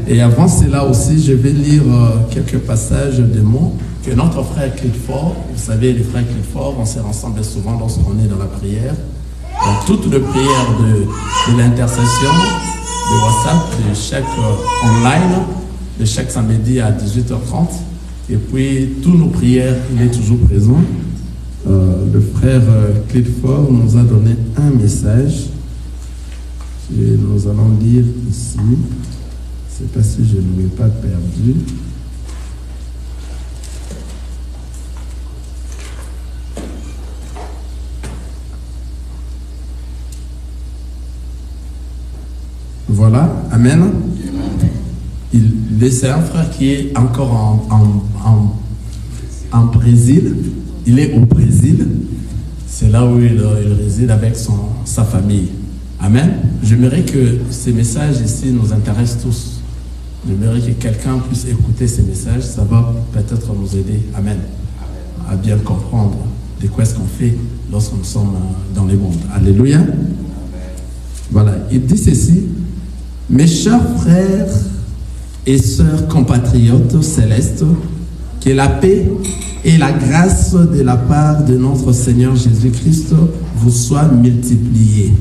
Et avant cela aussi, je vais lire quelques passages de mots que notre frère Clifford, vous savez, les frères Clifford, on se rassemble souvent lorsqu'on est dans la prière. Donc, toutes les prières de l'intercession, de WhatsApp, de chaque online, de chaque samedi à 18h30. Et puis, toutes nos prières, il est toujours présent. Le frère Clifford nous a donné un message que nous allons lire ici. Je ne sais pas si je ne l'ai pas perdu. Voilà, amen. C'est un frère qui est encore en Brésil. Il est au Brésil. C'est là où il réside avec sa famille. Amen. J'aimerais que ces messages ici nous intéressent tous. J'aimerais que quelqu'un puisse écouter ces messages. Ça va peut-être nous aider. Amen. À bien comprendre de quoi est-ce qu'on fait lorsque nous sommes dans le monde. Alléluia. Amen. Voilà. Il dit ceci. Mes chers frères et sœurs compatriotes célestes, que la paix et la grâce de la part de notre Seigneur Jésus-Christ vous soient multipliées.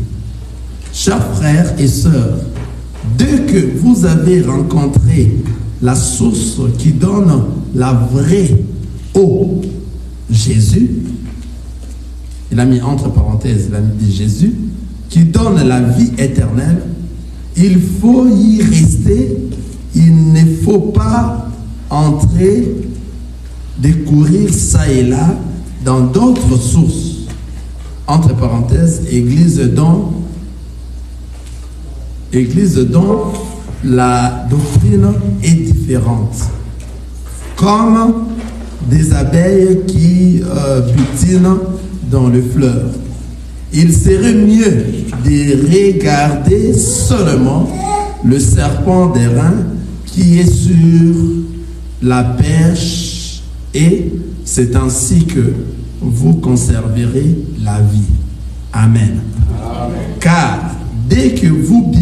Chers frères et sœurs, dès que vous avez rencontré la source qui donne la vraie eau, Jésus, il a mis entre parenthèses, il a dit Jésus, qui donne la vie éternelle, il faut y rester, il ne faut pas entrer, découvrir ça et là dans d'autres sources. Entre parenthèses, église dont la doctrine est différente. Comme des abeilles qui butinent dans le fleuve. Il serait mieux de regarder seulement le serpent d'airain qui est sur la perche, et c'est ainsi que vous conserverez la vie. Amen. Amen. Car dès que vous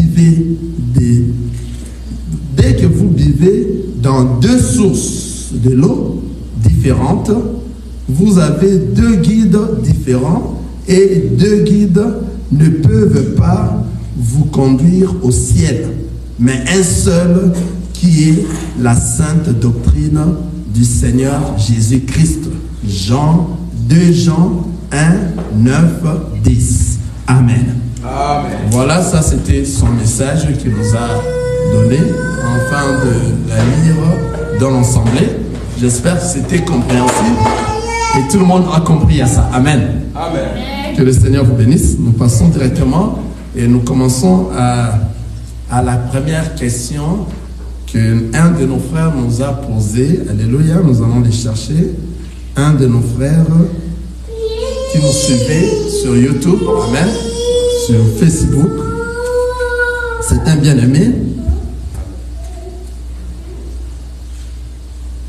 buvez dans deux sources de l'eau différentes, vous avez deux guides différents, et deux guides ne peuvent pas vous conduire au ciel, mais un seul qui est la sainte doctrine du Seigneur Jésus-Christ. 2 Jean 1, 9, 10. Amen. Amen. Voilà, ça c'était son message qu'il nous a donné, afin de la lire dans l'assemblée. J'espère que c'était compréhensible et tout le monde a compris à ça. Amen. Amen. Que le Seigneur vous bénisse. Nous passons directement et nous commençons à la première question qu'un de nos frères nous a posée. Alléluia, nous allons les chercher. Un de nos frères qui nous suivait sur YouTube, amen, sur Facebook. C'est un bien-aimé.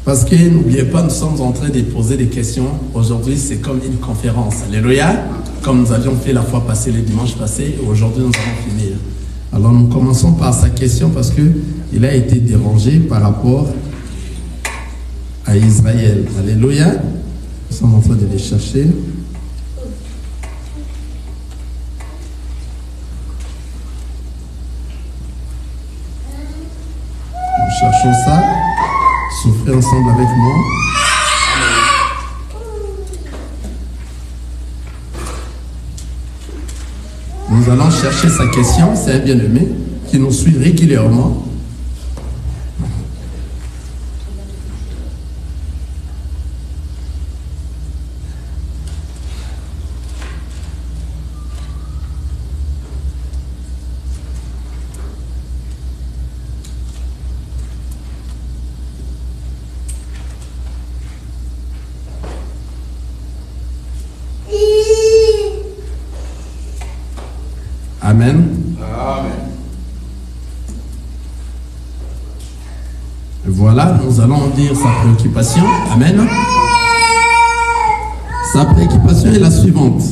Parce que n'oubliez pas, nous sommes en train de poser des questions. Aujourd'hui, c'est comme une conférence. Alléluia. Comme nous avions fait la fois passée, le dimanche passé. Aujourd'hui, nous allons finir. Alors, nous commençons par sa question parce qu'il a été dérangé par rapport à Israël. Alléluia. Nous sommes en train de les chercher. Nous cherchons ça. Souffrez ensemble avec moi. Nous allons chercher sa question. C'est un bien-aimé qui nous suit régulièrement. Amen. Amen. Voilà, nous allons dire sa préoccupation. Amen. Sa préoccupation est la suivante.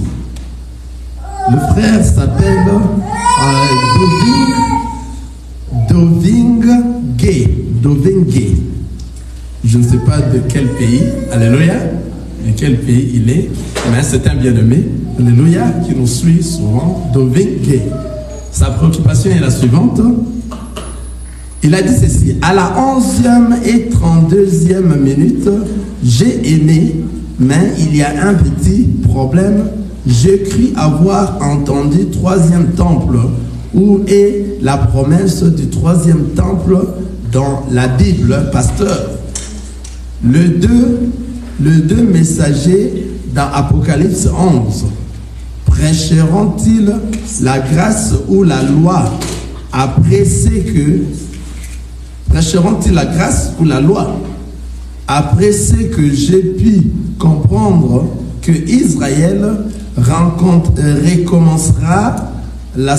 Le frère s'appelle Doving Gay, Dovin Gay. Je ne sais pas de quel pays, alléluia, de quel pays il est, mais c'est un bien-aimé, alléluia, qui nous suit souvent, Dovin Gay. Sa préoccupation est la suivante. Il a dit ceci: à la 11e et 32e minute, j'ai aimé, mais il y a un petit problème. J'ai cru avoir entendu troisième temple. Où est la promesse du troisième temple dans la Bible, pasteur? Les deux messagers dans Apocalypse 11 prêcheront-ils la grâce ou la loi après ce que prêcheront-ils la grâce ou la loi? Après ce que j'ai pu comprendre, que Israël recommencera le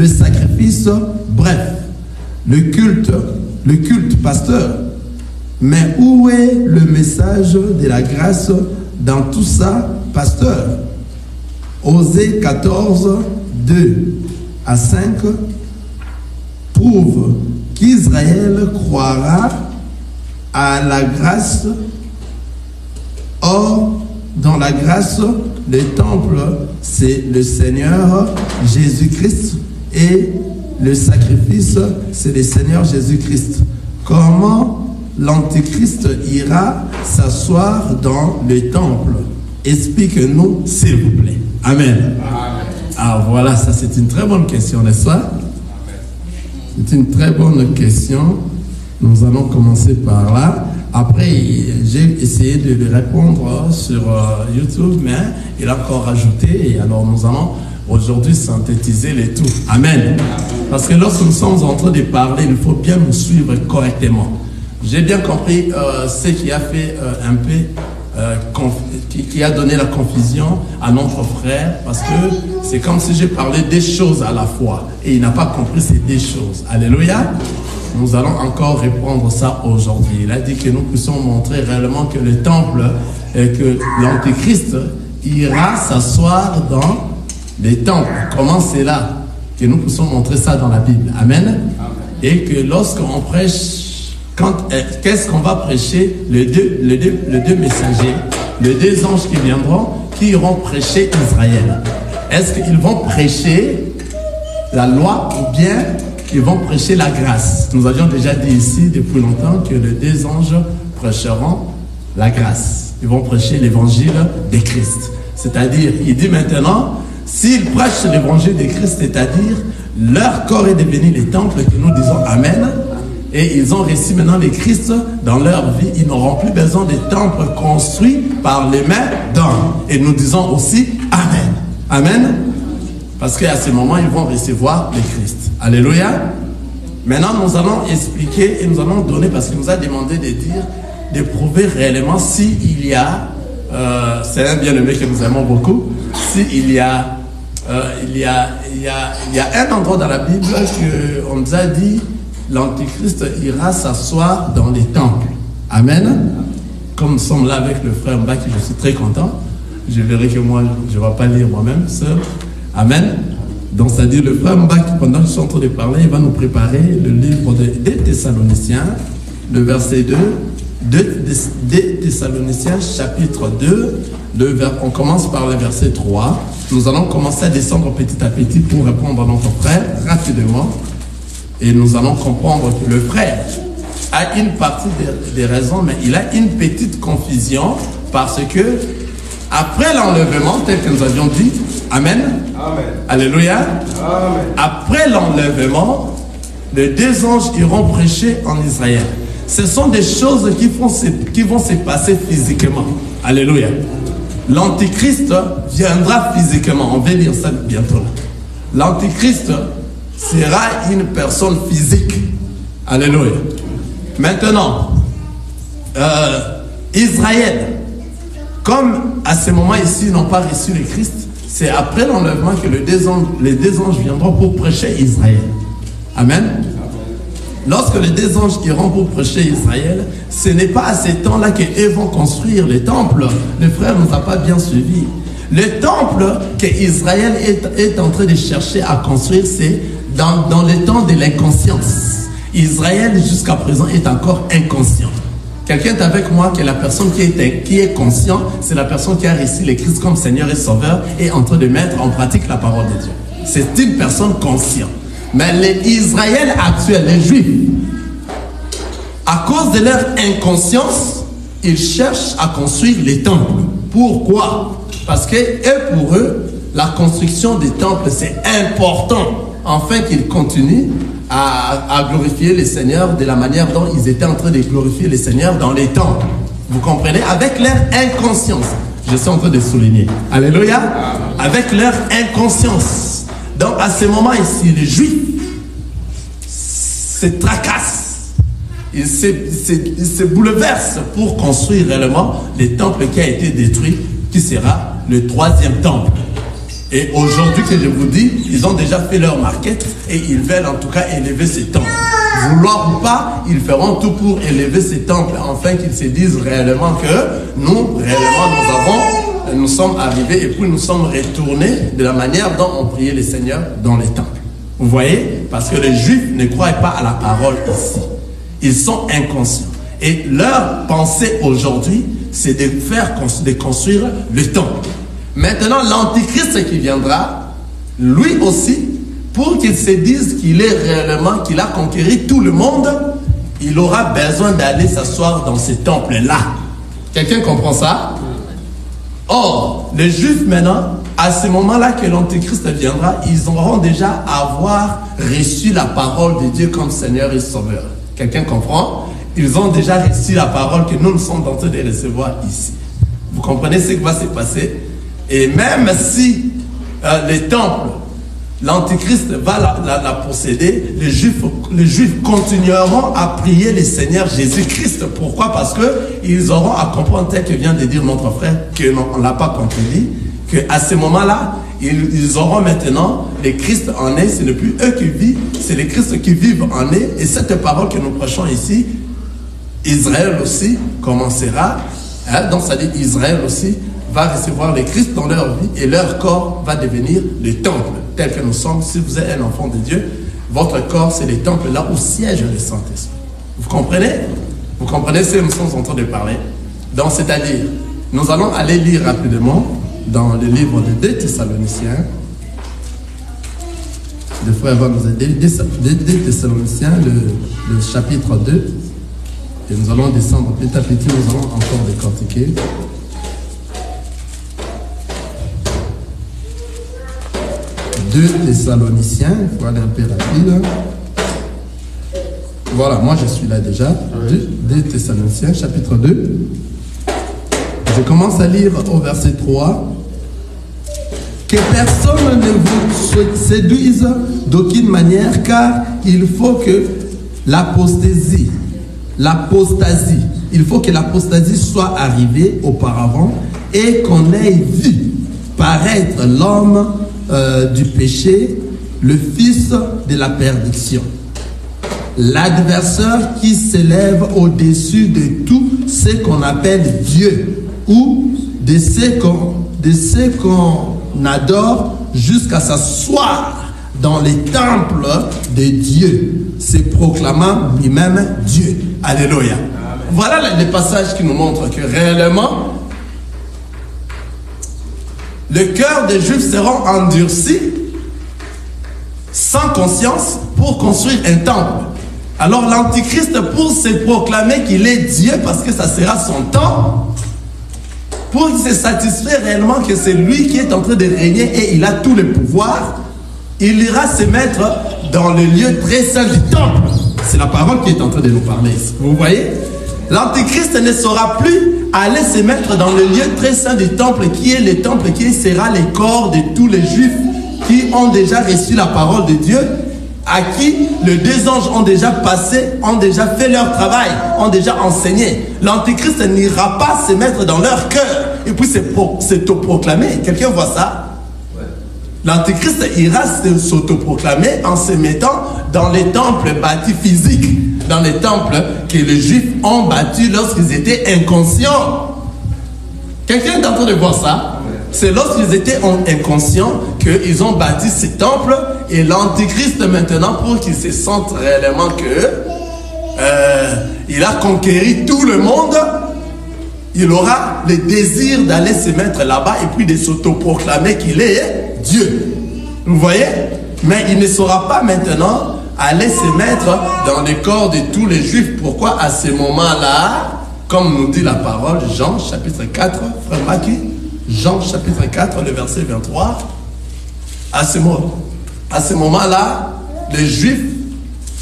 sacrifice, bref, le culte, pasteur. Mais où est le message de la grâce dans tout ça, pasteur? Osée 14, 2 à 5 prouve qu'Israël croira à la grâce. Or, dans la grâce, le temple, c'est le Seigneur Jésus-Christ et le sacrifice, c'est le Seigneur Jésus-Christ. Comment l'Antéchrist ira s'asseoir dans le temple? Explique-nous, s'il vous plaît. Amen. Ah voilà, ça c'est une très bonne question, n'est-ce pas? C'est une très bonne question. Nous allons commencer par là. Après, j'ai essayé de lui répondre sur YouTube, mais il a encore rajouté. Et alors, nous allons aujourd'hui synthétiser les tout. Amen. Parce que lorsque nous sommes en train de parler, il faut bien nous suivre correctement. J'ai bien compris ce qui a fait un peu, qui a donné la confusion à notre frère, parce que c'est comme si j'ai parlé des choses à la fois. Et il n'a pas compris ces deux choses. Alléluia. Nous allons encore répondre ça aujourd'hui. Il a dit que nous puissions montrer réellement que le temple et que l'Antéchrist ira s'asseoir dans les temples. Comment c'est là que nous puissions montrer ça dans la Bible? Amen. Amen. Et que lorsqu'on prêche, qu'est-ce qu'on va prêcher? Les deux messagers, les deux anges qui viendront, qui iront prêcher Israël. Est-ce qu'ils vont prêcher la loi ou bien ils vont prêcher la grâce? Nous avions déjà dit ici depuis longtemps que les deux anges prêcheront la grâce. Ils vont prêcher l'évangile de Christ. C'est-à-dire, il dit maintenant, s'ils prêchent l'évangile de Christ, c'est-à-dire, leur corps est devenu les temples que nous disons Amen. Et ils ont reçu maintenant le Christ dans leur vie. Ils n'auront plus besoin de temples construits par les mains d'hommes. Et nous disons aussi Amen. Amen. Parce qu'à ce moment, ils vont recevoir le Christ. Alléluia. Maintenant, nous allons expliquer et nous allons donner, parce qu'il nous a demandé de dire, de prouver réellement s'il y a, c'est un bien-aimé que nous aimons beaucoup, s'il y a, il y a un endroit dans la Bible qu'on nous a dit, l'Antéchrist ira s'asseoir dans les temples. Amen. Comme nous sommes là avec le frère Mbaki, je suis très content. Je verrai que moi, je ne vais pas lire moi-même seul. Amen. Donc, c'est-à-dire le frère Mbaki, pendant que je suis en train de parler, il va nous préparer le livre des Thessaloniciens, le verset 2, des Thessaloniciens, chapitre 2, on commence par le verset 3. Nous allons commencer à descendre petit à petit pour répondre à notre frère rapidement. Et nous allons comprendre que le frère a une partie des raisons, mais il a une petite confusion parce que après l'enlèvement, tel que nous avions dit, Amen. Amen. Alléluia. Amen. Après l'enlèvement, les deux anges iront prêcher en Israël. Ce sont des choses qui vont se passer physiquement. Alléluia. L'Antéchrist viendra physiquement. On va lire ça bientôt. L'Antéchrist sera une personne physique. Alléluia. Maintenant, Israël, comme à ce moment ici, ils n'ont pas reçu le Christ, c'est après l'enlèvement que les deux anges viendront pour prêcher Israël. Amen. Lorsque les deux anges iront pour prêcher Israël, ce n'est pas à ce temps-là qu'ils vont construire les temples. Le frère ne nous a pas bien suivis. Le temple qu'Israël est en train de chercher à construire, c'est dans les temps de l'inconscience. Israël jusqu'à présent est encore inconscient. Quelqu'un est avec moi que la personne qui est conscient, c'est la personne qui a reçu le Christ comme Seigneur et Sauveur et en train de mettre en pratique la parole de Dieu. C'est une personne consciente. Mais les Israël actuels, les Juifs, à cause de leur inconscience, ils cherchent à construire les temples. Pourquoi? Parce que pour eux, la construction des temples, c'est important, afin qu'ils continuent à glorifier les seigneurs de la manière dont ils étaient en train de glorifier les seigneurs dans les temples. Vous comprenez? Avec leur inconscience. Je suis en train de souligner. Alléluia. Avec leur inconscience. Donc à ce moment ici, les Juifs se tracassent. Ils se bouleversent pour construire réellement le temple qui a été détruit, qui sera le 3e temple. Et aujourd'hui que je vous dis, ils ont déjà fait leur maquette et ils veulent en tout cas élever ces temples. Vouloir ou pas, ils feront tout pour élever ces temples, afin qu'ils se disent réellement que nous, réellement, nous sommes arrivés et puis nous sommes retournés de la manière dont on priait les seigneurs dans les temples. Vous voyez? Parce que les Juifs ne croient pas à la parole ici. Ils sont inconscients. Et leur pensée aujourd'hui, c'est de construire le temple. Maintenant, l'Antichrist qui viendra, lui aussi, pour qu'il se dise qu'il est réellement, qu'il a conquéri tout le monde, il aura besoin d'aller s'asseoir dans ce temple-là. Quelqu'un comprend ça? Or, les Juifs maintenant, à ce moment-là que l'Antichrist viendra, ils auront déjà reçu la parole de Dieu comme Seigneur et Sauveur. Quelqu'un comprend? Ils ont déjà reçu la parole que nous sommes en train de recevoir ici. Vous comprenez ce qui va se passer? Et même si les temples, l'Antichrist va la posséder, les Juifs continueront à prier le Seigneur Jésus-Christ. Pourquoi? Parce qu'ils auront à comprendre, tel que vient de dire notre frère, qu'on ne l'a pas compris, qu'à ce moment-là, ils auront maintenant les Christ en eux, ce n'est plus eux qui vivent, c'est les Christ qui vivent en eux. Et cette parole que nous prêchons ici, Israël aussi commencera, donc ça dit Israël aussi, va recevoir les Christ dans leur vie et leur corps va devenir le temple tel que nous sommes. Si vous êtes un enfant de Dieu, votre corps c'est le temple là où siège le Saint-Esprit. Vous comprenez? Vous comprenez ce que nous sommes en train de parler? Donc c'est-à-dire, nous allons aller lire rapidement dans le livre de 2 Thessaloniciens. Le frère va nous aider. 2 Thessaloniciens, le chapitre 2. Et nous allons descendre petit à petit, nous allons encore décortiquer. 2 Thessaloniciens, il faut aller un peu rapide. Voilà, moi je suis là déjà. 2 Thessaloniciens, chapitre 2. Je commence à lire au verset 3. Que personne ne vous séduise d'aucune manière, car il faut que l'apostasie, il faut que l'apostasie soit arrivée auparavant et qu'on ait vu paraître l'homme du péché, le fils de la perdition, l'adversaire qui s'élève au-dessus de tout ce qu'on appelle Dieu ou de ce qu'on adore, jusqu'à s'asseoir dans les temples de Dieu, se proclamant lui-même Dieu. Alléluia. Amen. Voilà les passages qui nous montrent que réellement le cœur des Juifs sera endurci sans conscience pour construire un temple. Alors l'Antichrist, pour se proclamer qu'il est Dieu, parce que ça sera son temps, pour se satisfaire réellement que c'est lui qui est en train de régner et il a tout le pouvoir, il ira se mettre dans le lieu très saint du temple. C'est la parole qui est en train de nous parler ici. Vous voyez? L'Antichrist ne saura plus aller se mettre dans le lieu très saint du temple, qui est le temple qui sera le corps de tous les Juifs qui ont déjà reçu la parole de Dieu, à qui les 2 anges ont déjà passé, ont déjà fait leur travail, ont déjà enseigné. L'Antichrist n'ira pas se mettre dans leur cœur et puis s'autoproclamer. Quelqu'un voit ça? Ouais. L'Antichrist ira s'autoproclamer en se mettant dans les temples bâtis physiques, dans les temples que les Juifs ont bâtis lorsqu'ils étaient inconscients. Quelqu'un est en train de voir ça? Ouais. c'est lorsqu'ils étaient inconscients qu'ils ont bâti ces temples et l'Antichrist maintenant, pour qu'ils se sentent réellement que il a conquéri tout le monde, il aura le désir d'aller se mettre là-bas et puis de s'autoproclamer qu'il est Dieu. Vous voyez? Mais il ne saura pas maintenant aller se mettre dans le corps de tous les Juifs. Pourquoi à ce moment-là, comme nous dit la parole, Jean chapitre 4, frère Maki, Jean chapitre 4, le verset 23, à ce moment-là, les Juifs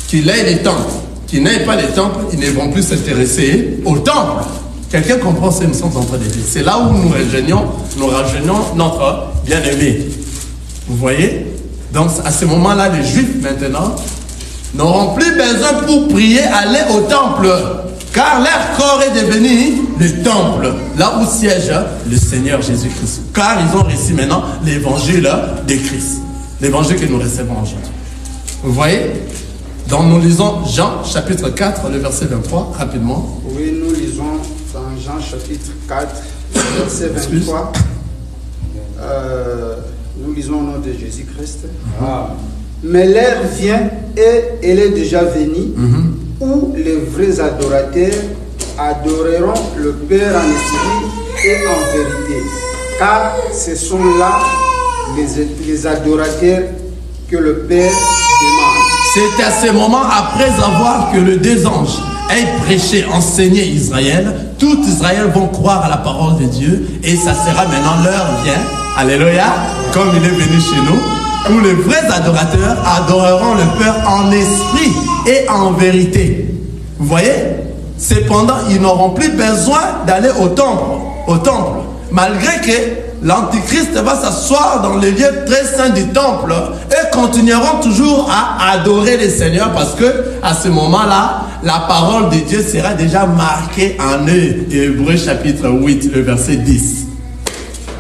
qui aient les temples, qui n'aient pas les temples, ils ne vont plus s'intéresser aux temples. Quelqu'un comprend ce que nous sommes en train de dire. C'est là où nous rejoignons notre bien-aimé. Vous voyez? Donc à ce moment-là, les Juifs maintenant n'auront plus besoin pour prier aller au temple, car leur corps est devenu le temple, là où siège le Seigneur Jésus-Christ. Car ils ont reçu maintenant l'évangile de Christ, l'évangile que nous recevons aujourd'hui. Vous voyez? Donc nous lisons Jean chapitre 4, le verset 23, rapidement. Oui, nous lisons dans Jean chapitre 4, verset 23. Nous lisons au nom de Jésus-Christ. Mais l'heure vient et elle est déjà venue où les vrais adorateurs adoreront le Père en esprit et en vérité. Car ce sont là les adorateurs que le Père demande. C'est à ce moment, après avoir que les deux anges aient prêché, enseigné Israël, tout Israël vont croire à la parole de Dieu et ça sera maintenant l'heure vient. Alléluia, comme il est venu chez nous, où les vrais adorateurs adoreront le Père en esprit et en vérité. Vous voyez? Cependant, ils n'auront plus besoin d'aller au temple, malgré que l'Antichrist va s'asseoir dans les lieux très saints du temple et continueront toujours à adorer le Seigneur parce que à ce moment-là, la parole de Dieu sera déjà marquée en eux. Hébreux chapitre 8, le verset 10.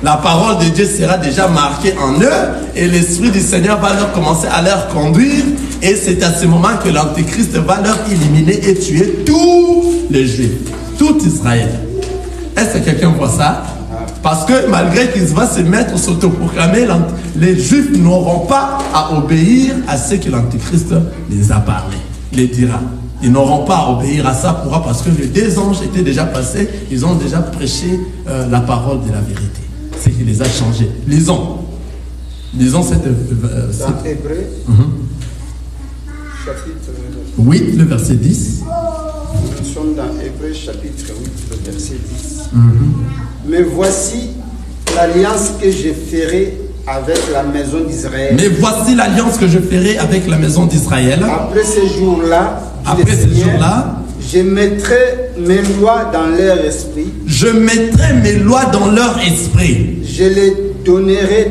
La parole de Dieu sera déjà marquée en eux et l'Esprit du Seigneur va leur commencer à leur conduire et c'est à ce moment que l'Antéchrist va leur éliminer et tuer tous les Juifs, tout Israël. Est-ce que quelqu'un voit ça? Parce que malgré qu'ils vont se mettre, s'autoproclamer, les Juifs n'auront pas à obéir à ce que l'Antéchrist les a parlé, les dira. Ils n'auront pas à obéir à ça. Pourquoi? Parce que les deux anges étaient déjà passés, ils ont déjà prêché la parole de la vérité. C'est qui les a changés. Lisons cette... Dans Hébreux, chapitre 8, le verset 10. Nous sommes dans Hébreux, chapitre 8, le verset 10. Mais voici l'alliance que je ferai avec la maison d'Israël. Mais voici l'alliance que je ferai avec la maison d'Israël. Après ces jours-là, je mettrai mes lois dans leur esprit. Je mettrai mes lois dans leur esprit. Je les donnerai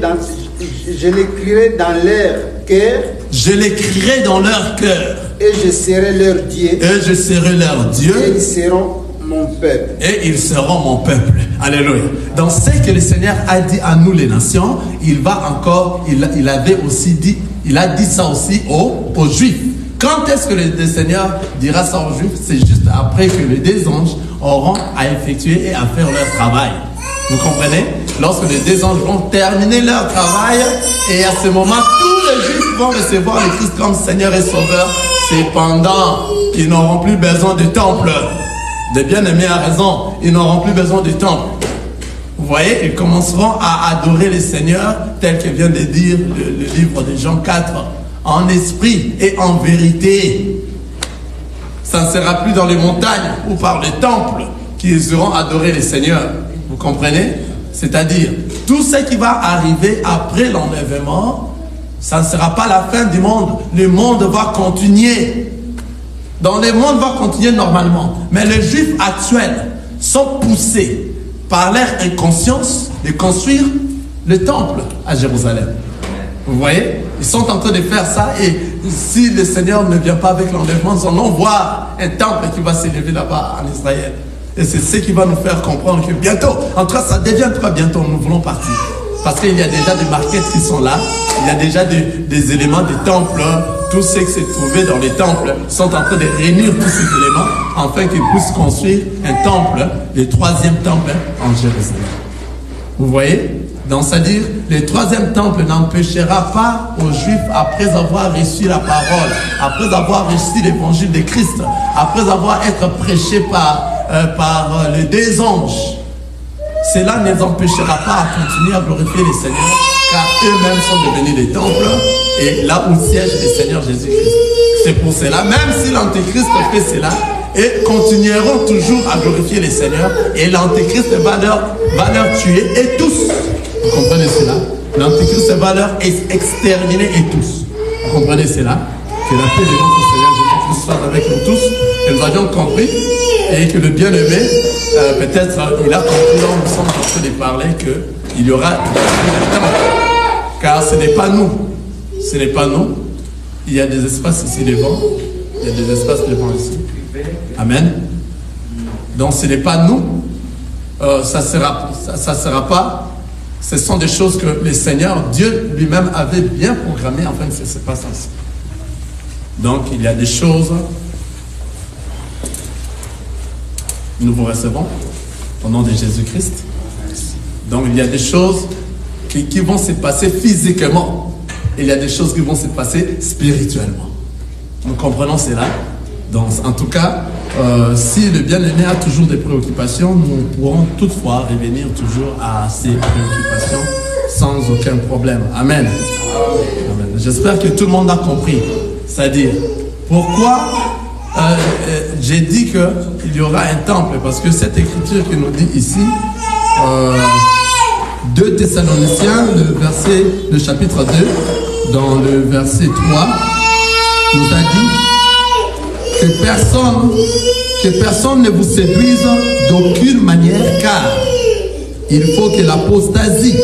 je l'écrirai dans leur cœur. Je l'écrirai dans leur cœur. Et je serai leur Dieu. Et je serai leur Dieu. Et ils seront mon peuple. Et ils seront mon peuple. Alléluia. Dans ce que le Seigneur a dit à nous les nations, il a dit ça aussi aux Juifs. Quand est-ce que le Seigneur dira ça aux Juifs? C'est juste après que les deux anges auront à effectuer et à faire leur travail. Vous comprenez? Lorsque les deux anges vont terminer leur travail, et à ce moment, tous les Juifs vont recevoir le Christ comme Seigneur et Sauveur. Cependant, ils n'auront plus besoin de temple. Le bien-aimé a raison, ils n'auront plus besoin de temple. Vous voyez, ils commenceront à adorer le Seigneur, tel que vient de dire le livre de Jean 4, en esprit et en vérité. Ça ne sera plus dans les montagnes ou par les temples qu'ils iront adorer le Seigneur. Vous comprenez? C'est-à-dire, tout ce qui va arriver après l'enlèvement, ça ne sera pas la fin du monde. Le monde va continuer. Dans le monde va continuer normalement. Mais les Juifs actuels sont poussés par leur inconscience de construire le temple à Jérusalem. Vous voyez? Ils sont en train de faire ça et si le Seigneur ne vient pas avec l'enlèvement, nous allons voir un temple qui va s'élever là-bas en Israël. Et c'est ce qui va nous faire comprendre que bientôt, en tout cas ça devient très bientôt, nous voulons partir. Parce qu'il y a déjà des marquettes qui sont là, il y a déjà des éléments des temples, tous ceux qui se trouvaient dans les temples sont en train de réunir tous ces éléments afin qu'ils puissent construire un temple, le troisième temple en Jérusalem. Vous voyez? Donc, c'est-à-dire, le troisième temple n'empêchera pas aux Juifs, après avoir reçu la parole, après avoir reçu l'évangile de Christ, après avoir été prêché par les deux anges, cela ne les empêchera pas à continuer à glorifier le Seigneur, car eux-mêmes sont devenus des temples, et là où siège le Seigneur Jésus-Christ. C'est pour cela, même si l'Antéchrist fait cela, et continueront toujours à glorifier le Seigneur, et l'Antéchrist va leur tuer, et tous. Vous comprenez cela? L'Antéchrist va leur exterminer, et tous. Vous comprenez cela? Que la paix de notre Seigneur Jésus-Christ soit avec nous tous, que nous avions compris, et que le bien-aimé, peut-être, il a compris, là, nous sommes en train de parler qu'il y aura un temple. Car ce n'est pas nous. Ce n'est pas nous. Il y a des espaces ici devant. Il y a des espaces devant ici. Amen. Donc ce n'est pas nous. Ça sera pas. Ce sont des choses que le Seigneur, Dieu lui-même avait bien programmées afin que ça se passe ainsi. Donc il y a des choses. Nous vous recevons au nom de Jésus-Christ. Donc il y a des choses qui vont se passer physiquement. Il y a des choses qui vont se passer spirituellement. Nous comprenons cela. Donc, en tout cas, si le bien-aimé a toujours des préoccupations, nous pourrons toutefois revenir toujours à ces préoccupations sans aucun problème. Amen. Amen. J'espère que tout le monde a compris. C'est-à-dire, pourquoi j'ai dit qu'il y aura un temple? Parce que cette écriture qui nous dit ici, 2 Thessaloniciens, le chapitre 2, dans le verset 3, nous a dit que personne ne vous séduise d'aucune manière, car il faut que l'apostasie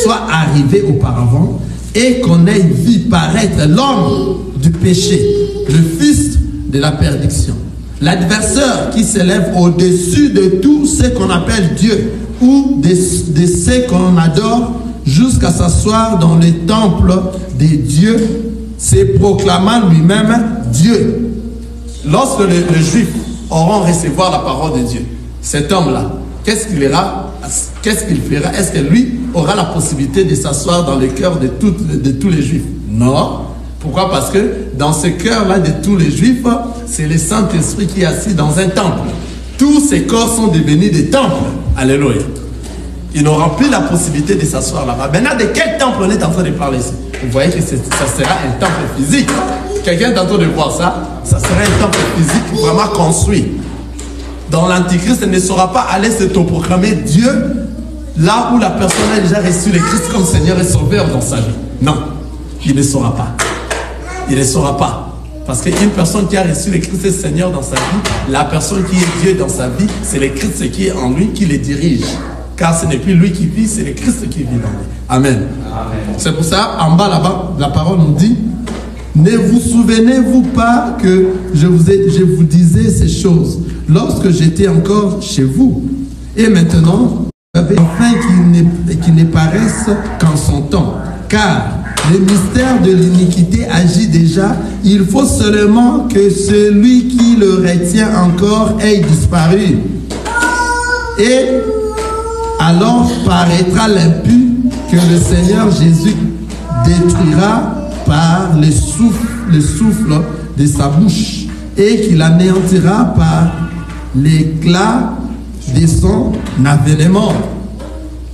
soit arrivée auparavant et qu'on ait vu paraître l'homme du péché, le fils de la perdition, l'adversaire qui s'élève au-dessus de tout ce qu'on appelle Dieu ou de ce qu'on adore, jusqu'à s'asseoir dans le temple des dieux, se proclamant lui-même Dieu. Lorsque les Juifs auront recevoir la parole de Dieu, cet homme-là, qu'est-ce qu'il fera? Est-ce que lui aura la possibilité de s'asseoir dans le cœur de tous les Juifs? Non. Pourquoi? Parce que dans ce cœur-là de tous les Juifs, c'est le Saint-Esprit qui est assis dans un temple. Tous ces corps sont devenus des temples. Alléluia. Ils n'auront plus la possibilité de s'asseoir là-bas. Maintenant, de quel temple on est en train de parler ici? Vous voyez que ça sera un temple physique. Quelqu'un est en train de voir ça? Ça sera un temple physique vraiment construit. Dans l'Antichrist, il ne saura pas aller se proclamer Dieu là où la personne a déjà reçu le Christ comme Seigneur et Sauveur dans sa vie. Non, il ne saura pas. Il ne saura pas. Parce qu'une personne qui a reçu le Christ et Seigneur dans sa vie, la personne qui est Dieu dans sa vie, c'est le Christ qui est en lui qui le dirige. Car ce n'est plus lui qui vit, c'est le Christ qui vit dans lui. Amen. C'est pour ça, en bas là-bas, la parole nous dit, ne vous souvenez-vous pas que je vous disais ces choses lorsque j'étais encore chez vous? Et maintenant, afin qu'il ne paraisse qu'en son temps. Car le mystère de l'iniquité agit déjà. Il faut seulement que celui qui le retient encore ait disparu. Et alors paraîtra l'impie que le Seigneur Jésus détruira par le souffle de sa bouche et qu'il anéantira par l'éclat de son avènement.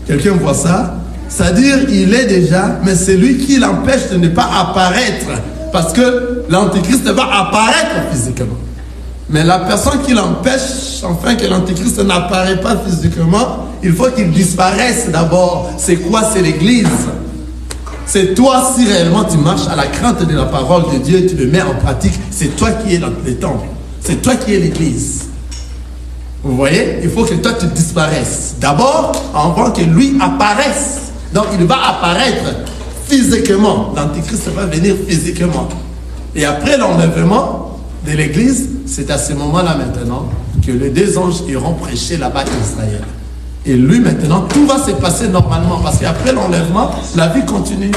Quelqu'un voit ça? C'est-à-dire il est déjà, mais c'est lui qui l'empêche de ne pas apparaître, parce que l'Antéchrist va apparaître physiquement. Mais la personne qui l'empêche, enfin que l'Antéchrist n'apparaît pas physiquement, il faut qu'il disparaisse d'abord. C'est quoi? C'est l'Église. C'est toi, si réellement tu marches à la crainte de la parole de Dieu, tu le mets en pratique, c'est toi qui es dans le temple. C'est toi qui es l'Église. Vous voyez? Il faut que toi tu disparaisses. D'abord, avant que lui apparaisse. Donc il va apparaître physiquement. L'Antéchrist va venir physiquement. Et après l'enlèvement de l'Église, c'est à ce moment-là maintenant que les deux anges iront prêcher là-bas en Israël. Et lui maintenant, tout va se passer normalement. Parce qu'après l'enlèvement, la vie continue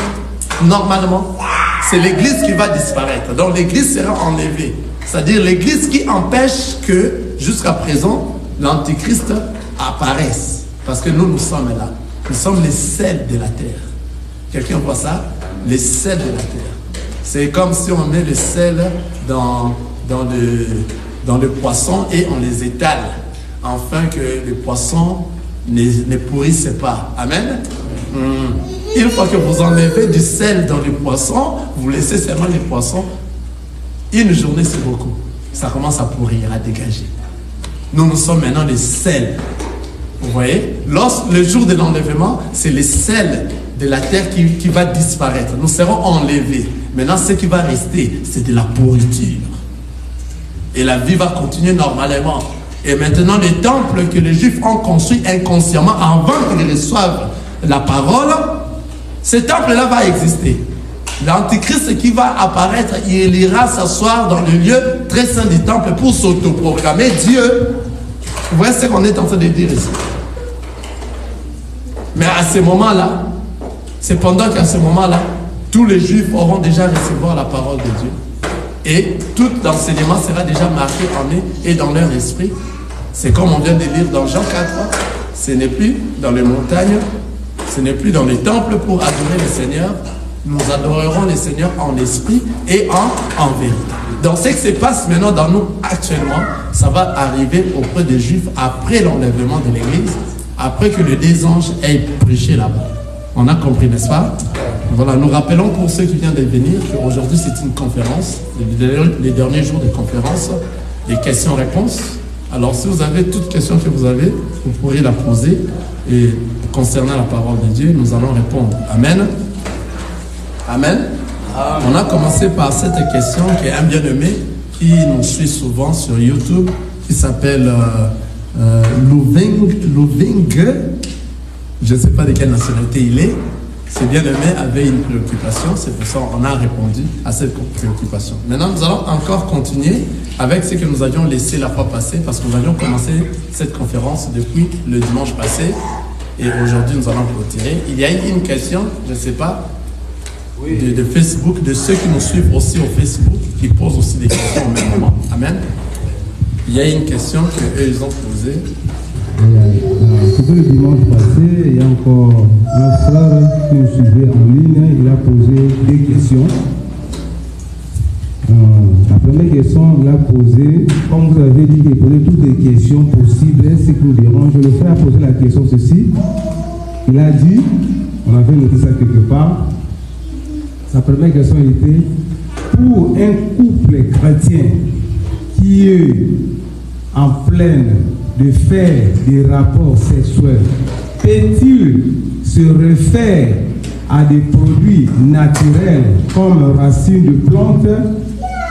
normalement. C'est l'Église qui va disparaître. Donc l'Église sera enlevée. C'est-à-dire l'Église qui empêche que, jusqu'à présent, l'Antéchrist apparaisse. Parce que nous sommes là. Nous sommes les sels de la terre. Quelqu'un voit ça? Les sels de la terre. C'est comme si on met le sel dans le poisson et on les étale, afin que les poissons ne pourrissent pas. Amen. Une fois que vous enlevez du sel dans les poissons, vous laissez seulement les poissons, une journée c'est beaucoup. Ça commence à pourrir, à dégager. Nous sommes maintenant les sels. Vous voyez? Le jour de l'enlèvement, c'est les sels de la terre qui va disparaître. Nous serons enlevés. Maintenant, ce qui va rester, c'est de la pourriture. Et la vie va continuer normalement. Et maintenant, les temples que les Juifs ont construits inconsciemment avant qu'ils reçoivent la parole, ce temple-là va exister. L'Antichrist qui va apparaître, il ira s'asseoir dans le lieu très saint du temple pour s'autoproclamer Dieu. Vous voyez ce qu'on est en train de dire ici. Mais à ce moment-là, c'est pendant qu'à ce moment-là, tous les Juifs auront déjà recevoir la parole de Dieu. Et tout l'enseignement sera déjà marqué en eux et dans leur esprit. C'est comme on vient de lire dans Jean 4. Ce n'est plus dans les montagnes, ce n'est plus dans les temples pour adorer le Seigneur. Nous adorerons le Seigneur en esprit et en vérité. Donc ce qui se passe maintenant dans nous actuellement, ça va arriver auprès des Juifs après l'enlèvement de l'Église, après que les deux anges aient prêché là-bas. On a compris, n'est-ce pas? Voilà, nous rappelons pour ceux qui viennent de venir qu'aujourd'hui c'est une conférence, les derniers jours de conférence, les questions-réponses. Alors si vous avez toute question que vous avez, vous pourrez la poser et concernant la parole de Dieu, nous allons répondre. Amen. Amen. Amen. On a commencé par cette question qui est un bien-aimé qui nous suit souvent sur YouTube, qui s'appelle Louving. Je ne sais pas de quelle nationalité il est. Ce bien-aimé avait une préoccupation, c'est pour ça qu'on a répondu à cette préoccupation. Maintenant, nous allons encore continuer avec ce que nous avions laissé la fois passée, parce que nous avions commencé cette conférence depuis le dimanche passé, et aujourd'hui nous allons clôturer. Il y a une question, je ne sais pas, de Facebook, de ceux qui nous suivent aussi au Facebook, qui posent aussi des questions au même moment. Amen. Il y a une question qu'eux, ils ont posée. C'était le dimanche passé, il y a encore un frère qui nous suivait en ligne, il a posé des questions. La première question, il a posé, comme vous avez dit, il a posé toutes les questions possibles, ce qui nous dérange. Le frère a posé la question ceci. Il a dit, on avait noté ça quelque part, sa première question était, pour un couple chrétien qui est en pleine de faire des rapports sexuels, peut-il se référer à des produits naturels comme racines de plantes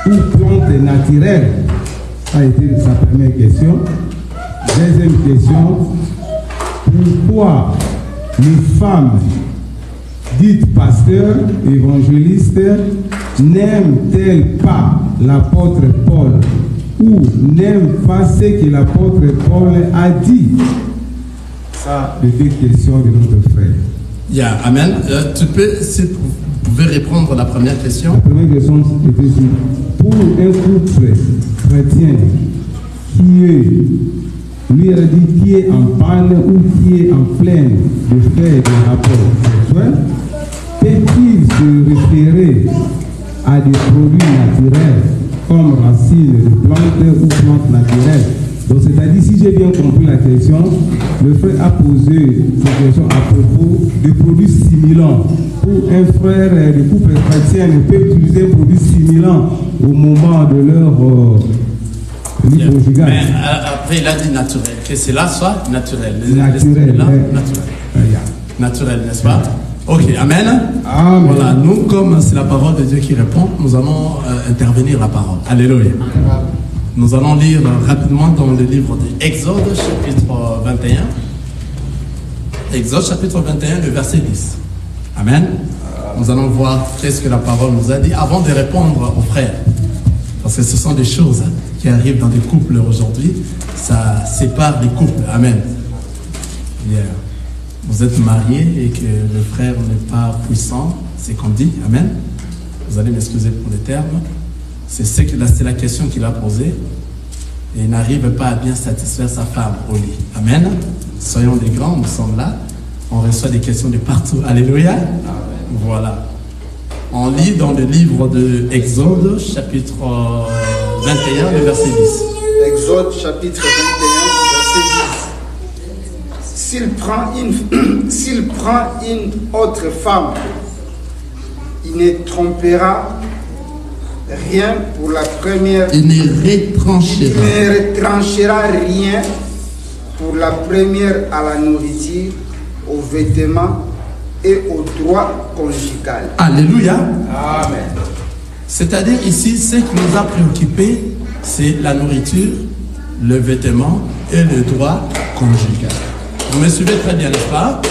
ou plantes naturelles? Ça a été sa première question. Deuxième question, pourquoi les femmes dites pasteurs, évangélistes, n'aiment-elles pas l'apôtre Paul ou n'aiment pas ce que l'apôtre Paul a dit? Ça, les deux questions de notre frère. Yeah, amen. Tu peux, si vous pouvez répondre à la première question. La première question, c'était pour un couple chrétien qui est, lui a dit, qui est en panne ou qui est en pleine de faire des rapports sexuels, peut-il se référer à des produits naturels comme racines de plantes ou plantes naturelles? Donc, c'est-à-dire, si j'ai bien compris la question, le frère a posé cette question à propos de produits similants. Pour un frère de couple chrétien ne peut utiliser un produit simulant au moment de leur vie conjugale. Mais après, il a dit naturel, que cela soit naturel. Naturel. Naturel, n'est-ce pas? Ok, amen. Amen. Voilà, nous, comme c'est la parole de Dieu qui répond, nous allons intervenir la parole. Alléluia. Nous allons lire rapidement dans le livre d'Exode, chapitre 21. Exode, chapitre 21, le verset 10. Amen. Nous allons voir qu'est-ce que la parole nous a dit avant de répondre aux frères. Parce que ce sont des choses qui arrivent dans des couples aujourd'hui. Ça sépare les couples. Amen. Yeah. Vous êtes mariés et que le frère n'est pas puissant, c'est qu'on dit. Amen. Vous allez m'excuser pour les termes. C'est la question qu'il a posée. Et il n'arrive pas à bien satisfaire sa femme au lit. Amen. Soyons des grands, nous sommes là. On reçoit des questions de partout. Alléluia. Voilà. On lit dans le livre de Exode, chapitre 21, le verset 10. Exode, chapitre 21, verset 10. S'il prend une autre femme, il ne trompera rien pour la première. Il ne retranchera rien pour la première à la nourriture, aux vêtements et au droit conjugal. Alléluia. Amen. C'est-à-dire ici, ce qui nous a préoccupés, c'est la nourriture, le vêtement et le droit conjugal. Vous me suivez très bien, n'est-ce pas?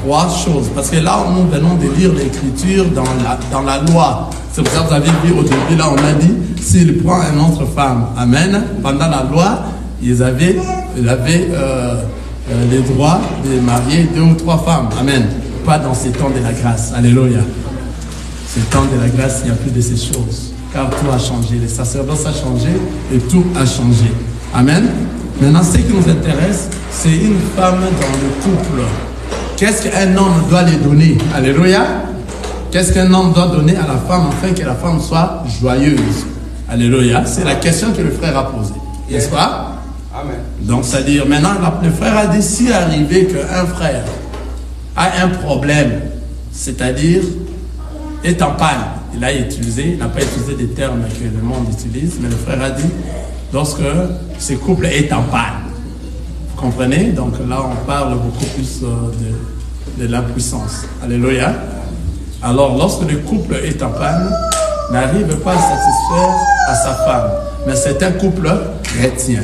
Trois choses. Parce que là, nous venons de lire l'écriture dans la loi. C'est pour ça que vous avez vu au début, là, on a dit, s'il prend une autre femme, amen, pendant la loi, ils avaient les droits de marier 2 ou 3 femmes, amen. Pas dans ces temps de la grâce, alléluia. Ces temps de la grâce, il n'y a plus de ces choses. Car tout a changé, les sacerdoces a changé et tout a changé. Amen. Maintenant, ce qui nous intéresse, c'est une femme dans le couple. Qu'est-ce qu'un homme doit lui donner? Alléluia. Qu'est-ce qu'un homme doit donner à la femme afin que la femme soit joyeuse? Alléluia. C'est la question que le frère a posée. N'est-ce pas? Amen. Donc, c'est-à-dire, maintenant, le frère a dit, s'il est arrivé qu'un frère a un problème, c'est-à-dire est en panne, il n'a pas utilisé des termes que le monde utilise, mais le frère a dit, lorsque ce couple est en panne, vous comprenez? Donc là, on parle beaucoup plus de la puissance. Alléluia. Alors, lorsque le couple est en panne, n'arrive pas à satisfaire à sa femme, mais c'est un couple chrétien.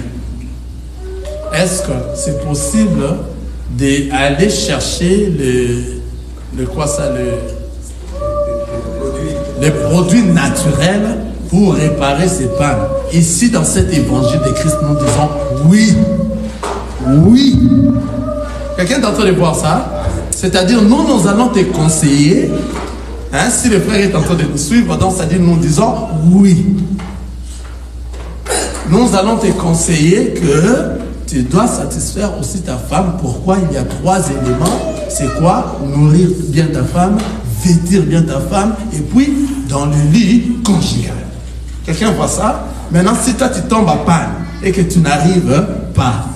Est-ce que c'est possible d'aller chercher les produits naturels pour réparer ces pannes? Ici, dans cet évangile de Christ, nous disons oui. Oui. Quelqu'un est en train de voir ça? C'est-à-dire, nous allons te conseiller. Hein, si le frère est en train de nous suivre, donc c'est-à-dire, nous disons oui. Nous allons te conseiller que tu dois satisfaire aussi ta femme. Pourquoi? Il y a 3 éléments. C'est quoi? Nourrir bien ta femme, vêtir bien ta femme, et puis dans le lit conjugal. Quelqu'un voit ça? Maintenant, si toi tu tombes à panne et que tu n'arrives pas,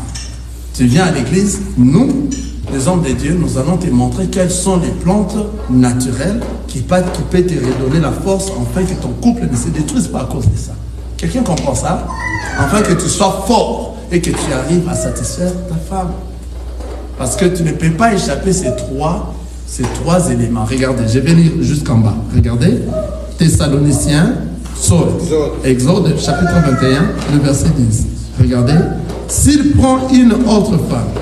tu viens à l'église, nous, les hommes de Dieu, nous allons te montrer quelles sont les plantes naturelles qui peuvent te redonner la force afin que ton couple ne se détruise pas à cause de ça. Quelqu'un comprend ça? Afin que tu sois fort et que tu arrives à satisfaire ta femme. Parce que tu ne peux pas échapper ces trois éléments. Regardez, je vais lire jusqu'en bas. Regardez, Thessaloniciens, Exode, chapitre 21, le verset 10. Regardez, s'il prend une autre femme,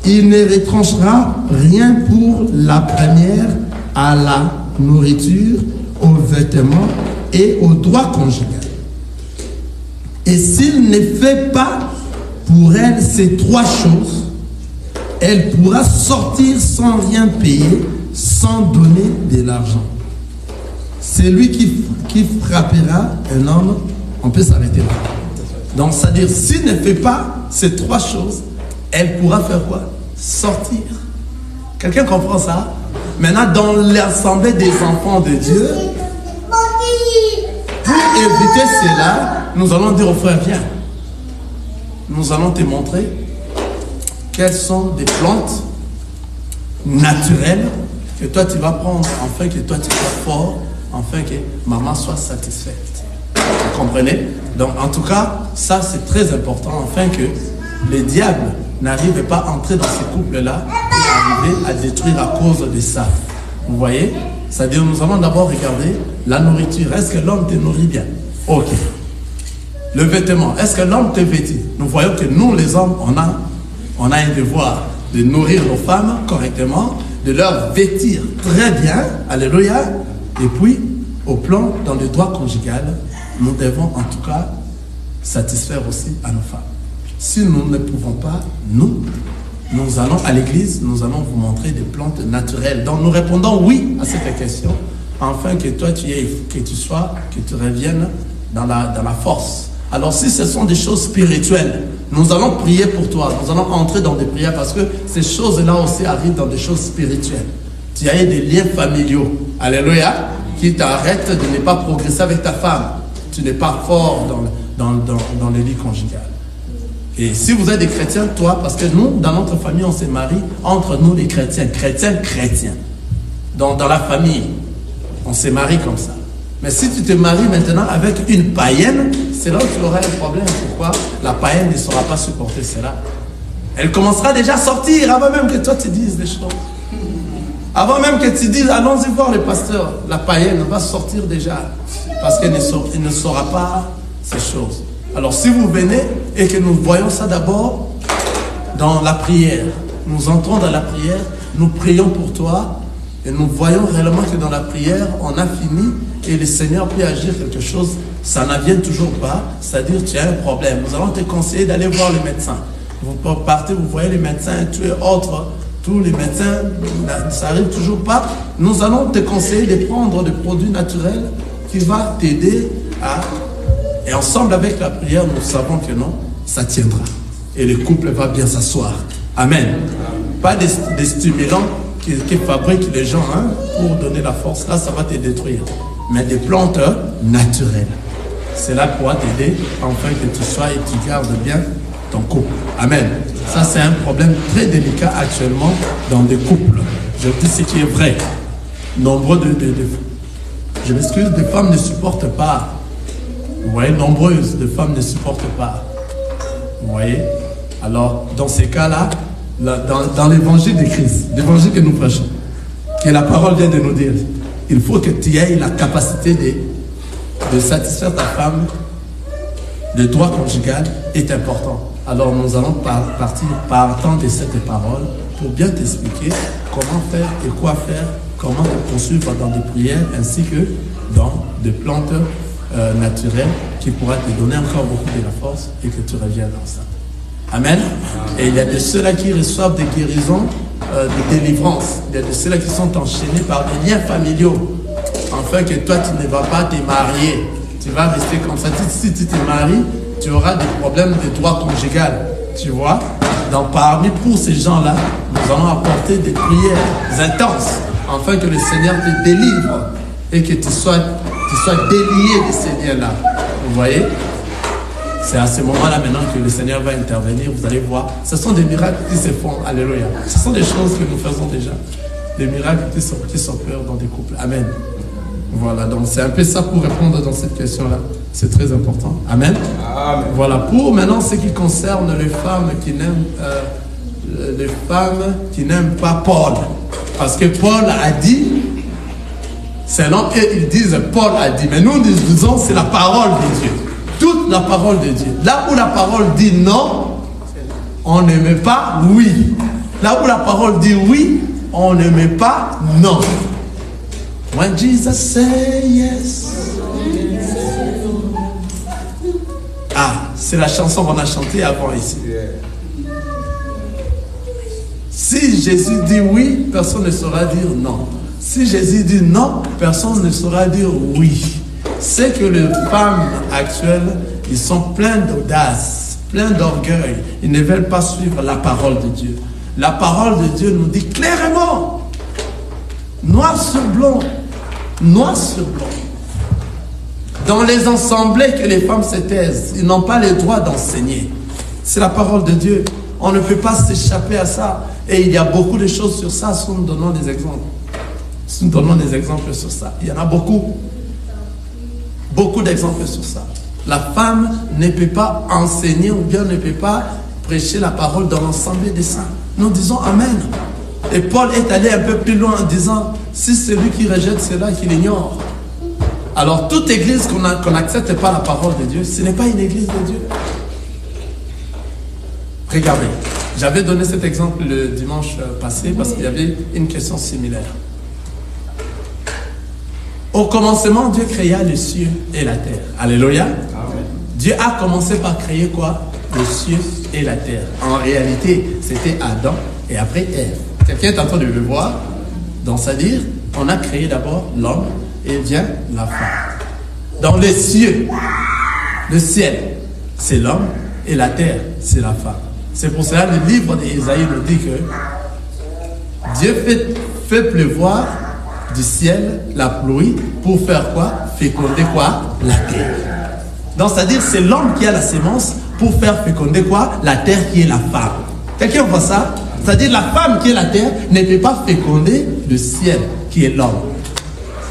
il ne retranchera rien pour la première à la nourriture, aux vêtements et au droit conjugal. Et s'il ne fait pas pour elle ces 3 choses, elle pourra sortir sans rien payer, sans donner de l'argent. C'est lui qui frappera un homme, on peut s'arrêter là. Donc, c'est-à-dire, s'il ne fait pas ces 3 choses, elle pourra faire quoi? Sortir. Quelqu'un comprend ça? Maintenant, dans l'assemblée des enfants de Dieu, pour éviter cela, nous allons dire au frère, viens. Nous allons te montrer quelles sont des plantes naturelles que toi tu vas prendre, afin que toi tu sois fort, afin que maman soit satisfaite. Vous comprenez? Donc en tout cas, ça c'est très important, afin que les diables n'arrivent pas à entrer dans ces couples-là et arriver à détruire à cause de ça. Vous voyez? C'est-à-dire, nous allons d'abord regarder la nourriture. Est-ce que l'homme te nourrit bien? Ok. Le vêtement, est-ce que l'homme te vêtit? Nous voyons que nous, les hommes, on a un devoir de nourrir nos femmes correctement, de leur vêtir très bien, alléluia. Et puis, au plan, dans le droit conjugal, nous devons en tout cas satisfaire aussi à nos femmes. Si nous ne pouvons pas, nous allons à l'église, nous allons vous montrer des plantes naturelles. Donc nous répondons oui à cette question, afin que toi tu reviennes dans la force, Alors si ce sont des choses spirituelles, nous allons prier pour toi. Nous allons entrer dans des prières parce que ces choses-là aussi arrivent dans des choses spirituelles. Tu as des liens familiaux, alléluia, qui t'arrêtent de ne pas progresser avec ta femme. Tu n'es pas fort dans le lit conjugal. Et si vous êtes des chrétiens, toi, parce que nous, dans notre famille, on se marie entre nous les chrétiens. Dans la famille, on se marie comme ça. Mais si tu te maries maintenant avec une païenne, c'est là où tu auras un problème. Pourquoi? La païenne ne saura pas supporter cela. Elle commencera déjà à sortir avant même que toi tu dises des choses. Avant même que tu dises, allons-y voir le pasteur. La païenne va sortir déjà. Parce qu'elle ne saura pas ces choses. Alors si vous venez et que nous voyons ça d'abord dans la prière, nous entrons dans la prière, nous prions pour toi et nous voyons réellement que dans la prière, on a fini et le Seigneur peut agir quelque chose, ça n'en vient toujours pas, c'est-à-dire tu as un problème. Nous allons te conseiller d'aller voir le médecin. Vous partez, vous voyez les médecins, tous les médecins, ça n'arrive toujours pas. Nous allons te conseiller de prendre des produits naturels qui vont t'aider à... Et ensemble avec la prière, nous savons que non, ça tiendra. Et le couple va bien s'asseoir. Amen. Pas des stimulants qui fabriquent les gens pour donner la force. Là, ça va te détruire. Mais des plantes naturelles. Cela pourra t'aider afin que tu sois et tu gardes bien ton couple. Amen. Ça, c'est un problème très délicat actuellement dans des couples. Je dis ce qui est vrai. Nombreux je m'excuse, des femmes ne supportent pas. Vous voyez, nombreuses de femmes ne supportent pas. Vous voyez? Alors, dans ces cas-là, dans l'évangile de Christ, l'évangile que nous prêchons, que la parole vient de nous dire, il faut que tu aies la capacité de satisfaire ta femme. Le droit conjugal est important. Alors, nous allons partant de cette parole pour bien t'expliquer comment faire et quoi faire, comment te poursuivre dans des prières ainsi que dans des plantes naturelles qui pourra te donner encore beaucoup de la force et que tu reviennes dans ça. Amen. Et il y a de ceux-là qui reçoivent des guérisons, de délivrance. Il y a de ceux-là qui sont enchaînés par des liens familiaux. Afin que toi, tu ne vas pas te marier. Tu vas rester comme ça. Si tu te maries, tu auras des problèmes de droit conjugal. Tu vois? Donc, pour ces gens-là, nous allons apporter des prières intenses afin que le Seigneur te délivre et que tu sois délié de ces liens-là. Vous voyez? C'est à ce moment-là maintenant que le Seigneur va intervenir. Vous allez voir. Ce sont des miracles qui se font. Alléluia. Ce sont des choses que nous faisons déjà. Des miracles qui s'opèrent dans des couples. Amen. Voilà. Donc c'est un peu ça pour répondre dans cette question-là. C'est très important. Amen. Amen. Voilà. Pour maintenant ce qui concerne les femmes qui n'aiment pas Paul. Parce que Paul a dit, selon eux, ils disent Paul a dit. Mais nous disons c'est la parole de Dieu. Toute la parole de Dieu. Là où la parole dit non, on ne met pas oui. Là où la parole dit oui, on ne met pas non. When Jesus say yes. Ah, c'est la chanson qu'on a chantée avant ici. Si Jésus dit oui, personne ne saura dire non. Si Jésus dit non, personne ne saura dire oui. C'est que les femmes actuelles, ils sont pleins d'audace, pleins d'orgueil. Ils ne veulent pas suivre la parole de Dieu. La parole de Dieu nous dit clairement, noir sur blanc, dans les assemblées que les femmes se taisent, ils n'ont pas le droit d'enseigner. C'est la parole de Dieu. On ne peut pas s'échapper à ça. Et il y a beaucoup de choses sur ça, si nous donnons des exemples. Si nous donnons des exemples sur ça, il y en a beaucoup. Beaucoup d'exemples sur ça. La femme ne peut pas enseigner ou bien ne peut pas prêcher la parole dans l'ensemble des saints. Nous disons Amen. Et Paul est allé un peu plus loin en disant, si celui qui rejette cela, qu'il ignore. Alors toute église qu'on n'accepte pas la parole de Dieu, ce n'est pas une église de Dieu. Regardez, j'avais donné cet exemple le dimanche passé parce qu'il y avait une question similaire. Au commencement, Dieu créa les cieux et la terre. Alléluia. Amen. Dieu a commencé par créer quoi? Les cieux et la terre. En réalité, c'était Adam et après Ève. Quelqu'un est en train de le voir. Donc, c'est-à-dire, on a créé d'abord l'homme et vient la femme. Dans les cieux, le ciel, c'est l'homme et la terre, c'est la femme. C'est pour cela que le livre d'Ésaïe nous dit que Dieu fait pleuvoir du ciel la pluie pour faire quoi? Féconder quoi? La terre. Donc c'est-à-dire c'est l'homme qui a la sémence pour faire féconder quoi? La terre qui est la femme. Quelqu'un voit ça? C'est-à-dire la femme qui est la terre ne peut pas féconder le ciel qui est l'homme.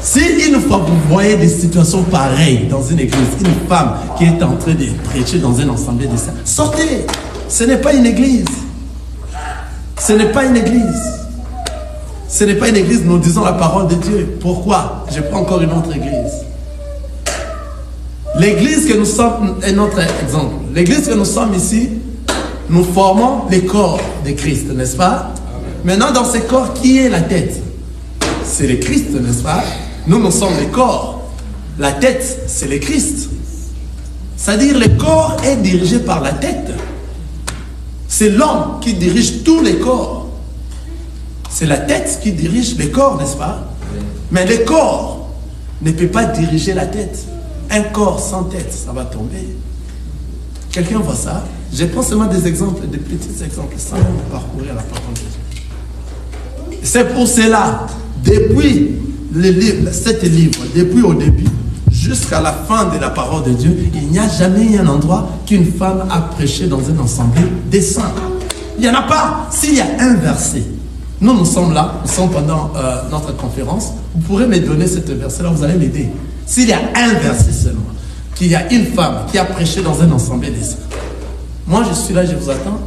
Si une fois vous voyez des situations pareilles dans une église, une femme qui est en train de prêcher dans un ensemble de ça, sortez. Ce n'est pas une église. Ce n'est pas une église. Ce n'est pas une église, nous disons la parole de Dieu. Pourquoi? Je prends encore une autre église. L'église que nous sommes, un autre exemple. L'église que nous sommes ici, nous formons les corps de Christ, n'est-ce pas? Maintenant, dans ces corps, qui est la tête? C'est le Christ, n'est-ce pas? Nous sommes les corps. La tête, c'est le Christ. C'est-à-dire, le corps est dirigé par la tête. C'est l'homme qui dirige tous les corps. C'est la tête qui dirige les corps, n'est-ce pas? Mais le corps ne peut pas diriger la tête. Un corps sans tête, ça va tomber. Quelqu'un voit ça? Je prends seulement des exemples, des petits exemples, sans parcourir la parole de Dieu. C'est pour cela, depuis cet livre, depuis au début, jusqu'à la fin de la parole de Dieu, il n'y a jamais eu un endroit qu'une femme a prêché dans un ensemble des saints. Il n'y en a pas. S'il y a un verset, nous sommes là, nous sommes pendant notre conférence, vous pourrez me donner ce verset-là, vous allez m'aider. S'il y a un verset seulement, qu'il y a une femme qui a prêché dans un ensemble des saints, moi je suis là, je vous attends,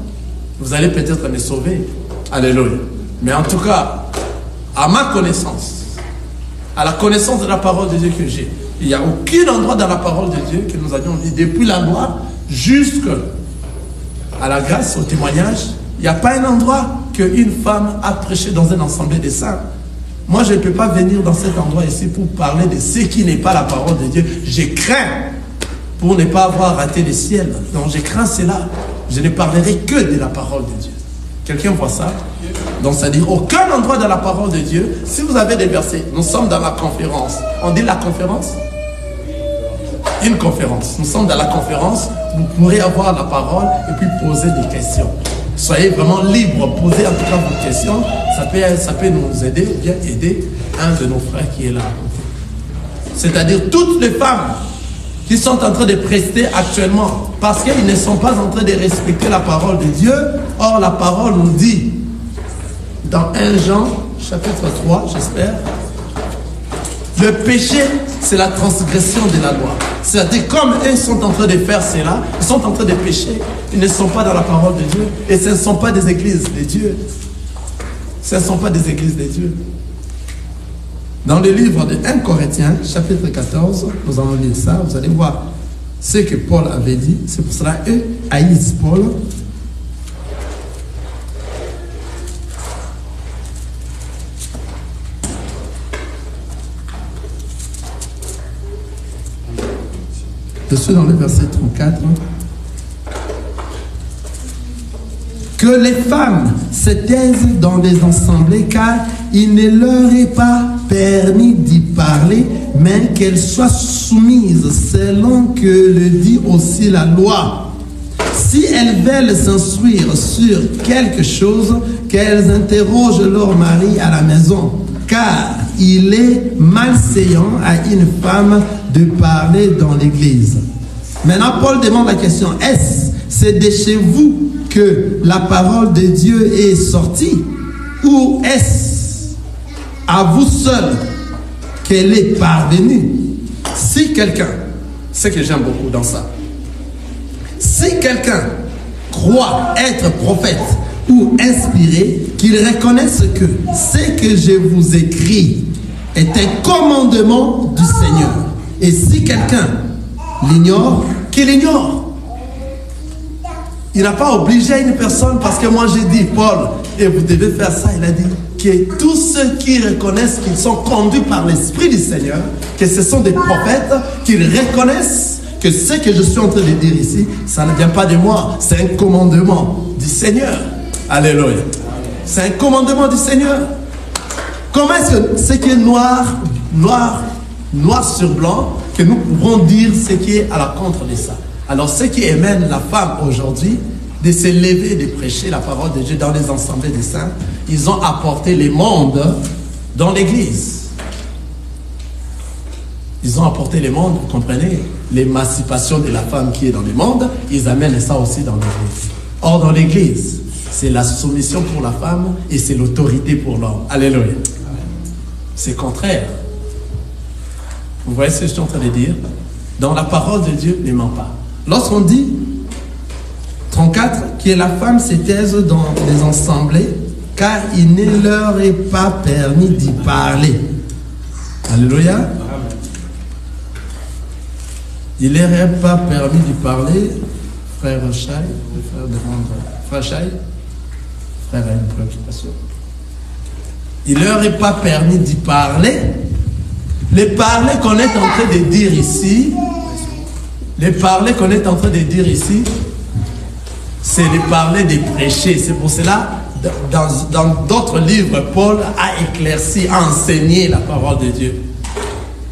vous allez peut-être me sauver. Alléluia. Mais en tout cas, à ma connaissance, à la connaissance de la parole de Dieu que j'ai, il n'y a aucun endroit dans la parole de Dieu que nous avions dit, depuis la loi jusqu'à la grâce, au témoignage, il n'y a pas un endroit qu'une femme a prêché dans un ensemble des saints. Moi, je ne peux pas venir dans cet endroit ici pour parler de ce qui n'est pas la parole de Dieu. Je crains pour ne pas avoir raté le ciel. Donc, je crains cela. Je ne parlerai que de la parole de Dieu. Quelqu'un voit ça? Donc, c'est-à-dire, aucun endroit dans la parole de Dieu, si vous avez des versets, nous sommes dans la conférence. On dit la conférence? Une conférence. Nous sommes dans la conférence, vous pourrez avoir la parole et puis poser des questions. Soyez vraiment libres, posez en tout cas vos questions. Ça peut nous aider, ou bien aider un de nos frères qui est là. C'est-à-dire toutes les femmes qui sont en train de prester actuellement parce qu'ils ne sont pas en train de respecter la parole de Dieu. Or, la parole nous dit dans 1 Jean, chapitre 3, j'espère, le péché, c'est la transgression de la loi. C'est-à-dire, comme eux sont en train de faire cela, ils sont en train de pécher, ils ne sont pas dans la parole de Dieu, et ce ne sont pas des églises de Dieu. Ce ne sont pas des églises de Dieu. Dans le livre de 1 Corinthiens, chapitre 14, nous allons lire ça, vous allez voir ce que Paul avait dit. C'est pour cela qu'eux haïssent Paul. Je suis dans le verset 34. Que les femmes se taisent dans les assemblées, car il ne leur est pas permis d'y parler, mais qu'elles soient soumises selon que le dit aussi la loi. Si elles veulent s'instruire sur quelque chose, qu'elles interrogent leur mari à la maison, car il est malséant à une femme de parler dans l'église. Maintenant, Paul demande la question, est-ce c'est de chez vous que la parole de Dieu est sortie, ou est-ce à vous seul qu'elle est parvenue? Si quelqu'un, c'est que j'aime beaucoup dans ça, si quelqu'un croit être prophète ou inspiré, qu'il reconnaisse que ce que je vous écris est un commandement du Seigneur. Et si quelqu'un l'ignore, qu'il l'ignore. Il n'a pas obligé une personne parce que moi j'ai dit, Paul, et vous devez faire ça, il a dit que tous ceux qui reconnaissent qu'ils sont conduits par l'Esprit du Seigneur, que ce sont des prophètes, qu'ils reconnaissent que ce que je suis en train de dire ici, ça ne vient pas de moi, c'est un commandement du Seigneur. Alléluia. C'est un commandement du Seigneur. Comment est-ce que ce qui est noir sur blanc, que nous pouvons dire ce qui est à la contre de ça? Alors, ce qui amène la femme aujourd'hui de se lever, de prêcher la parole de Dieu dans les assemblées des saints, ils ont apporté les mondes dans l'église. Ils ont apporté les mondes, vous comprenez, l'émancipation de la femme qui est dans le monde, ils amènent ça aussi dans l'église. Or, dans l'église, c'est la soumission pour la femme et c'est l'autorité pour l'homme. Alléluia. C'est contraire. Vous voyez ce que je suis en train de dire? Dans la parole de Dieu, ne ment pas. Lorsqu'on dit 34, que la femme se taise dans les assemblées, car il ne leur est pas permis d'y parler. Alléluia. Amen. Il ne leur est pas permis d'y parler. Frère Chai, frère Chai, frère a une préoccupation. Il ne leur est pas permis d'y parler. Les parler qu'on est en train de dire ici, les parler qu'on est en train de dire ici, c'est les parler des prêcher. C'est pour cela, dans d'autres livres, Paul a éclairci, a enseigné la parole de Dieu.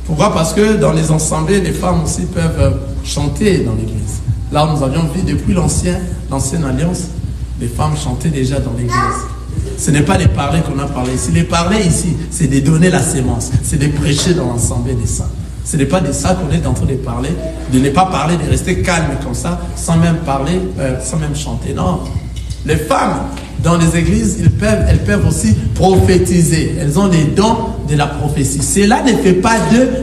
Pourquoi? Parce que dans les assemblées, les femmes aussi peuvent chanter dans l'église. Là, nous avions vu depuis l'ancienne alliance, les femmes chantaient déjà dans l'église. Ce n'est pas les parler qu'on a parlé ici. Les parler ici, c'est de donner la sémence, c'est de prêcher dans l'assemblée des saints. Ce n'est pas de ça qu'on est en train de parler, de ne pas parler, de rester calme comme ça, sans même parler, sans même chanter. Non. Les femmes, dans les églises, elles peuvent aussi prophétiser. Elles ont les dons de la prophétie. Cela ne fait pas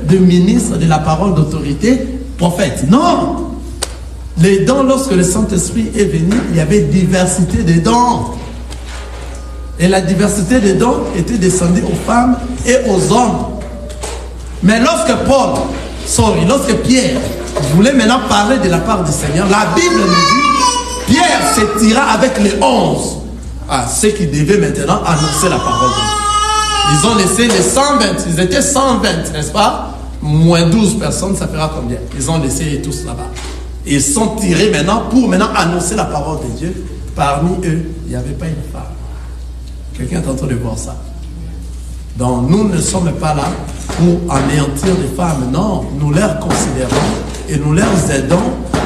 de ministre de la parole d'autorité prophète. Non. Les dons, lorsque le Saint-Esprit est venu, il y avait diversité de dons. Et la diversité des dons était descendue aux femmes et aux hommes. Mais lorsque Pierre voulait maintenant parler de la part du Seigneur, la Bible nous dit, Pierre se tira avec les 11. Ceux qui devaient maintenant annoncer la parole de Dieu. Ils ont laissé les 120, ils étaient 120, n'est-ce pas? Moins 12 personnes, ça fera combien? Ils ont laissé tous là-bas. Ils sont tirés maintenant pour annoncer la parole de Dieu. Parmi eux, il n'y avait pas une femme. Quelqu'un est en train de voir ça. Donc nous ne sommes pas là pour anéantir les femmes. Non, nous les considérons et nous les aidons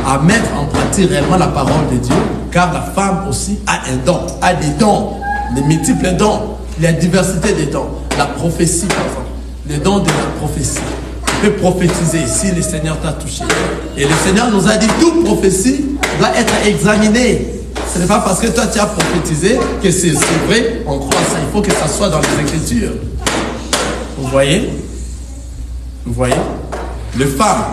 à mettre en pratique réellement la parole de Dieu. Car la femme aussi a un don, a des dons, des multiples dons. Il y a diversité des dons. La prophétie, par exemple. Les dons de la prophétie. Tu peux prophétiser si le Seigneur t'a touché. Et le Seigneur nous a dit, toute prophétie doit être examinée. Ce n'est pas parce que toi tu as prophétisé que c'est vrai, on croit ça. Il faut que ça soit dans les Écritures. Vous voyez? Vous voyez? Les femmes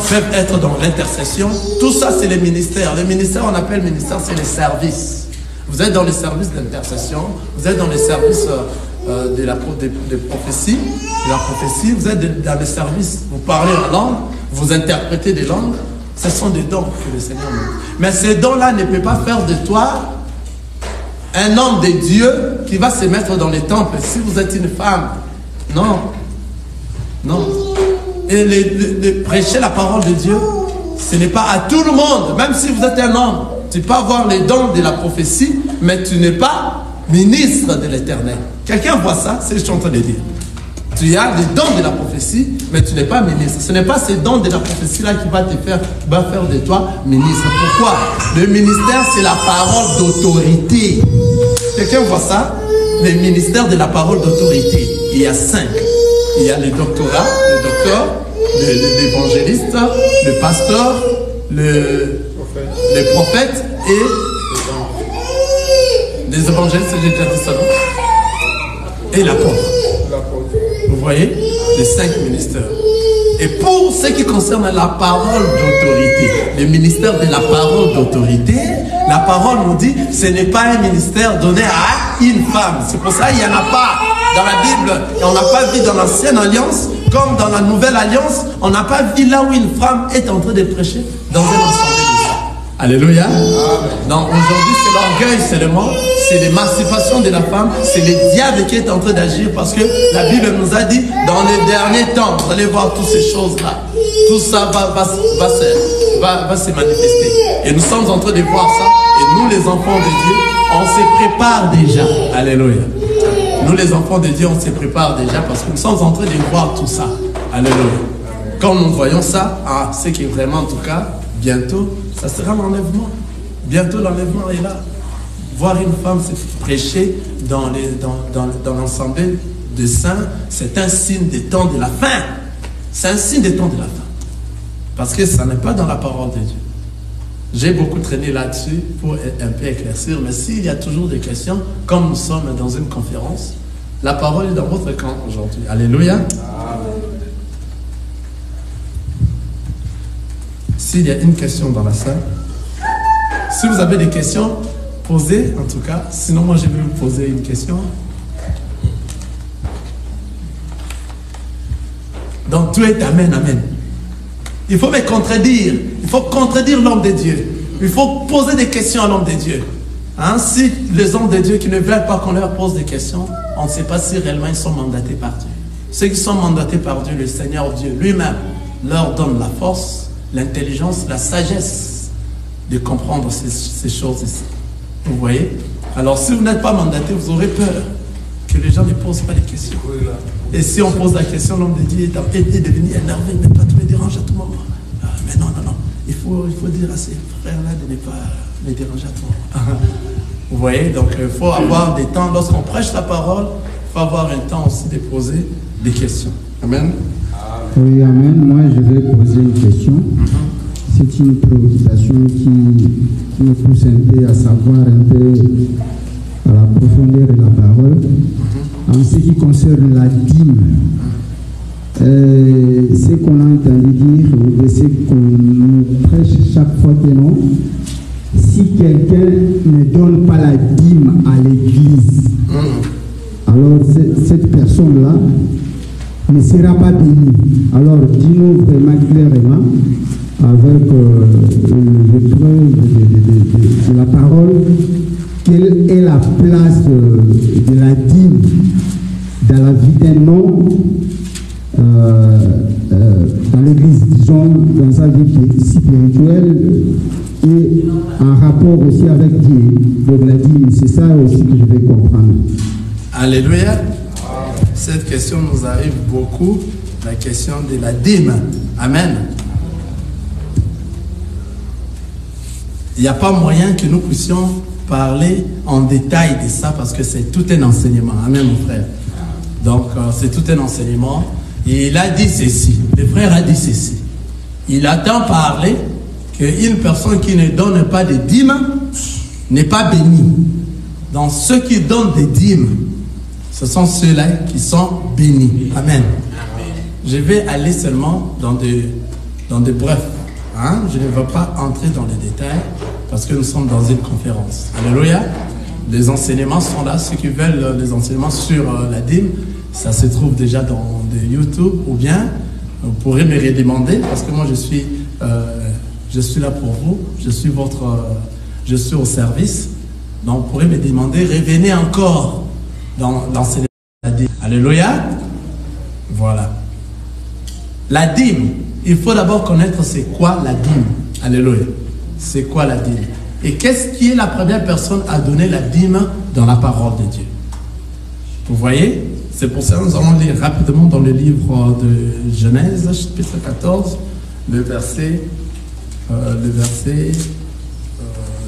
peuvent être dans l'intercession. Tout ça, c'est les ministères. Les ministères, on appelle ministère, c'est les services. Vous êtes dans les services d'intercession, vous êtes dans les services de la prophétie, vous êtes dans les services, vous parlez en langue, vous interprétez des langues. Ce sont des dons que le Seigneur nous donne. Mais ces dons-là ne peuvent pas faire de toi un homme de Dieu qui va se mettre dans les temples. Si vous êtes une femme, non. Non. Et prêcher la parole de Dieu, ce n'est pas à tout le monde. Même si vous êtes un homme, tu peux avoir les dons de la prophétie, mais tu n'es pas ministre de l'Éternel. Quelqu'un voit ça? C'est ce que je suis en train de dire. Tu as les dons de la prophétie, mais tu n'es pas ministre. Ce n'est pas ces dons de la prophétie-là qui va faire de toi ministre. Pourquoi? Le ministère, c'est la parole d'autorité. Quelqu'un voit ça? Le ministère de la parole d'autorité. Il y a 5. Il y a le doctorat, le docteur, l'évangéliste, le pasteur, le prophète et les évangélistes, j'ai déjà dit ça, non? Et l'apôtre. Vous voyez? Les 5 ministères. Et pour ce qui concerne la parole d'autorité, le ministère de la parole d'autorité, la parole nous dit ce n'est pas un ministère donné à une femme. C'est pour ça qu'il n'y en a pas dans la Bible. Et on n'a pas vu dans l'ancienne alliance, comme dans la nouvelle alliance, on n'a pas vu là où une femme est en train de prêcher dans un ensemble de ça. Alléluia. Donc aujourd'hui c'est l'orgueil seulement, c'est l'émancipation de la femme, c'est le diable qui est en train d'agir parce que la Bible nous a dit dans les derniers temps, vous allez voir toutes ces choses-là, tout ça va se manifester. Et nous sommes en train de voir ça et nous les enfants de Dieu, on se prépare déjà. Alléluia. Nous les enfants de Dieu, on se prépare déjà parce que nous sommes en train de voir tout ça. Alléluia. Quand nous voyons ça, c'est qui est vraiment en tout cas bientôt, ça sera l'enlèvement. Bientôt, l'enlèvement est là. Voir une femme se prêcher dans l'ensemble des saints, c'est un signe des temps de la fin. C'est un signe des temps de la fin. Parce que ça n'est pas dans la parole de Dieu. J'ai beaucoup traîné là-dessus pour un peu éclaircir, mais s'il y a toujours des questions, comme nous sommes dans une conférence, la parole est dans votre camp aujourd'hui. Alléluia. Amen. S'il y a une question dans la salle, si vous avez des questions, posez en tout cas. Sinon, moi, je vais vous poser une question. Donc, tout est amen, amen. Il faut me contredire. Il faut contredire l'homme de Dieu. Il faut poser des questions à l'homme de Dieu. Hein? Si les hommes de Dieu qui ne veulent pas qu'on leur pose des questions, on ne sait pas si réellement ils sont mandatés par Dieu. Ceux qui sont mandatés par Dieu, le Seigneur Dieu lui-même leur donne la force, l'intelligence, la sagesse de comprendre ces choses ici. Vous voyez? Alors si vous n'êtes pas mandaté, vous aurez peur que les gens ne posent pas les questions. Et si on pose la question, l'homme de Dieu est devenu énervé, mais pas tout me dérange à tout moment. Ah, mais non, non, non. Il faut dire à ces frères-là de ne pas les déranger à tout moment. Vous voyez? Donc il faut avoir des temps, lorsqu'on prêche la parole, il faut avoir un temps aussi de poser des questions. Amen. Oui, amen. Moi, je vais poser une question. C'est une préoccupation qui me pousse un peu à savoir un peu à la profondeur de la parole. En ce qui concerne la dîme, ce qu'on a entendu dire, ou ce qu'on nous prêche chaque fois que non, si quelqu'un ne donne pas la dîme à l'église, alors cette personne-là ne sera pas bénie. Alors, dis-nous vraiment clairement, avec les preuves de la parole, quelle est la place de la dîme dans la vie d'un homme, dans l'église, disons, dans sa vie spirituelle et en rapport aussi avec Dieu. Donc la dîme, c'est ça aussi que je vais comprendre. Alléluia. Cette question nous arrive beaucoup, la question de la dîme. Amen. Il n'y a pas moyen que nous puissions parler en détail de ça parce que c'est tout un enseignement. Amen, mon frère. Donc, c'est tout un enseignement. Et il a dit ceci. Le frère a dit ceci. Il attend parler qu'une personne qui ne donne pas de dîmes n'est pas bénie. Donc, ceux qui donnent des dîmes, ce sont ceux-là qui sont bénis. Amen. Je vais aller seulement dans des brefs. Hein? Je ne vais pas entrer dans les détails parce que nous sommes dans une conférence. Alléluia. Les enseignements sont là. Ceux qui veulent les enseignements sur la dîme, ça se trouve déjà dans YouTube ou bien vous pourrez me redemander parce que moi je suis là pour vous. Je suis au service. Donc vous pourrez me demander, revenez encore dans l'enseignement de la dîme. Alléluia. Voilà. La dîme, il faut d'abord connaître c'est quoi la dîme. Alléluia. C'est quoi la dîme? Et qu'est-ce qui est la première personne à donner la dîme dans la parole de Dieu? Vous voyez? C'est pour ça que nous allons lire rapidement dans le livre de Genèse, chapitre 14, le verset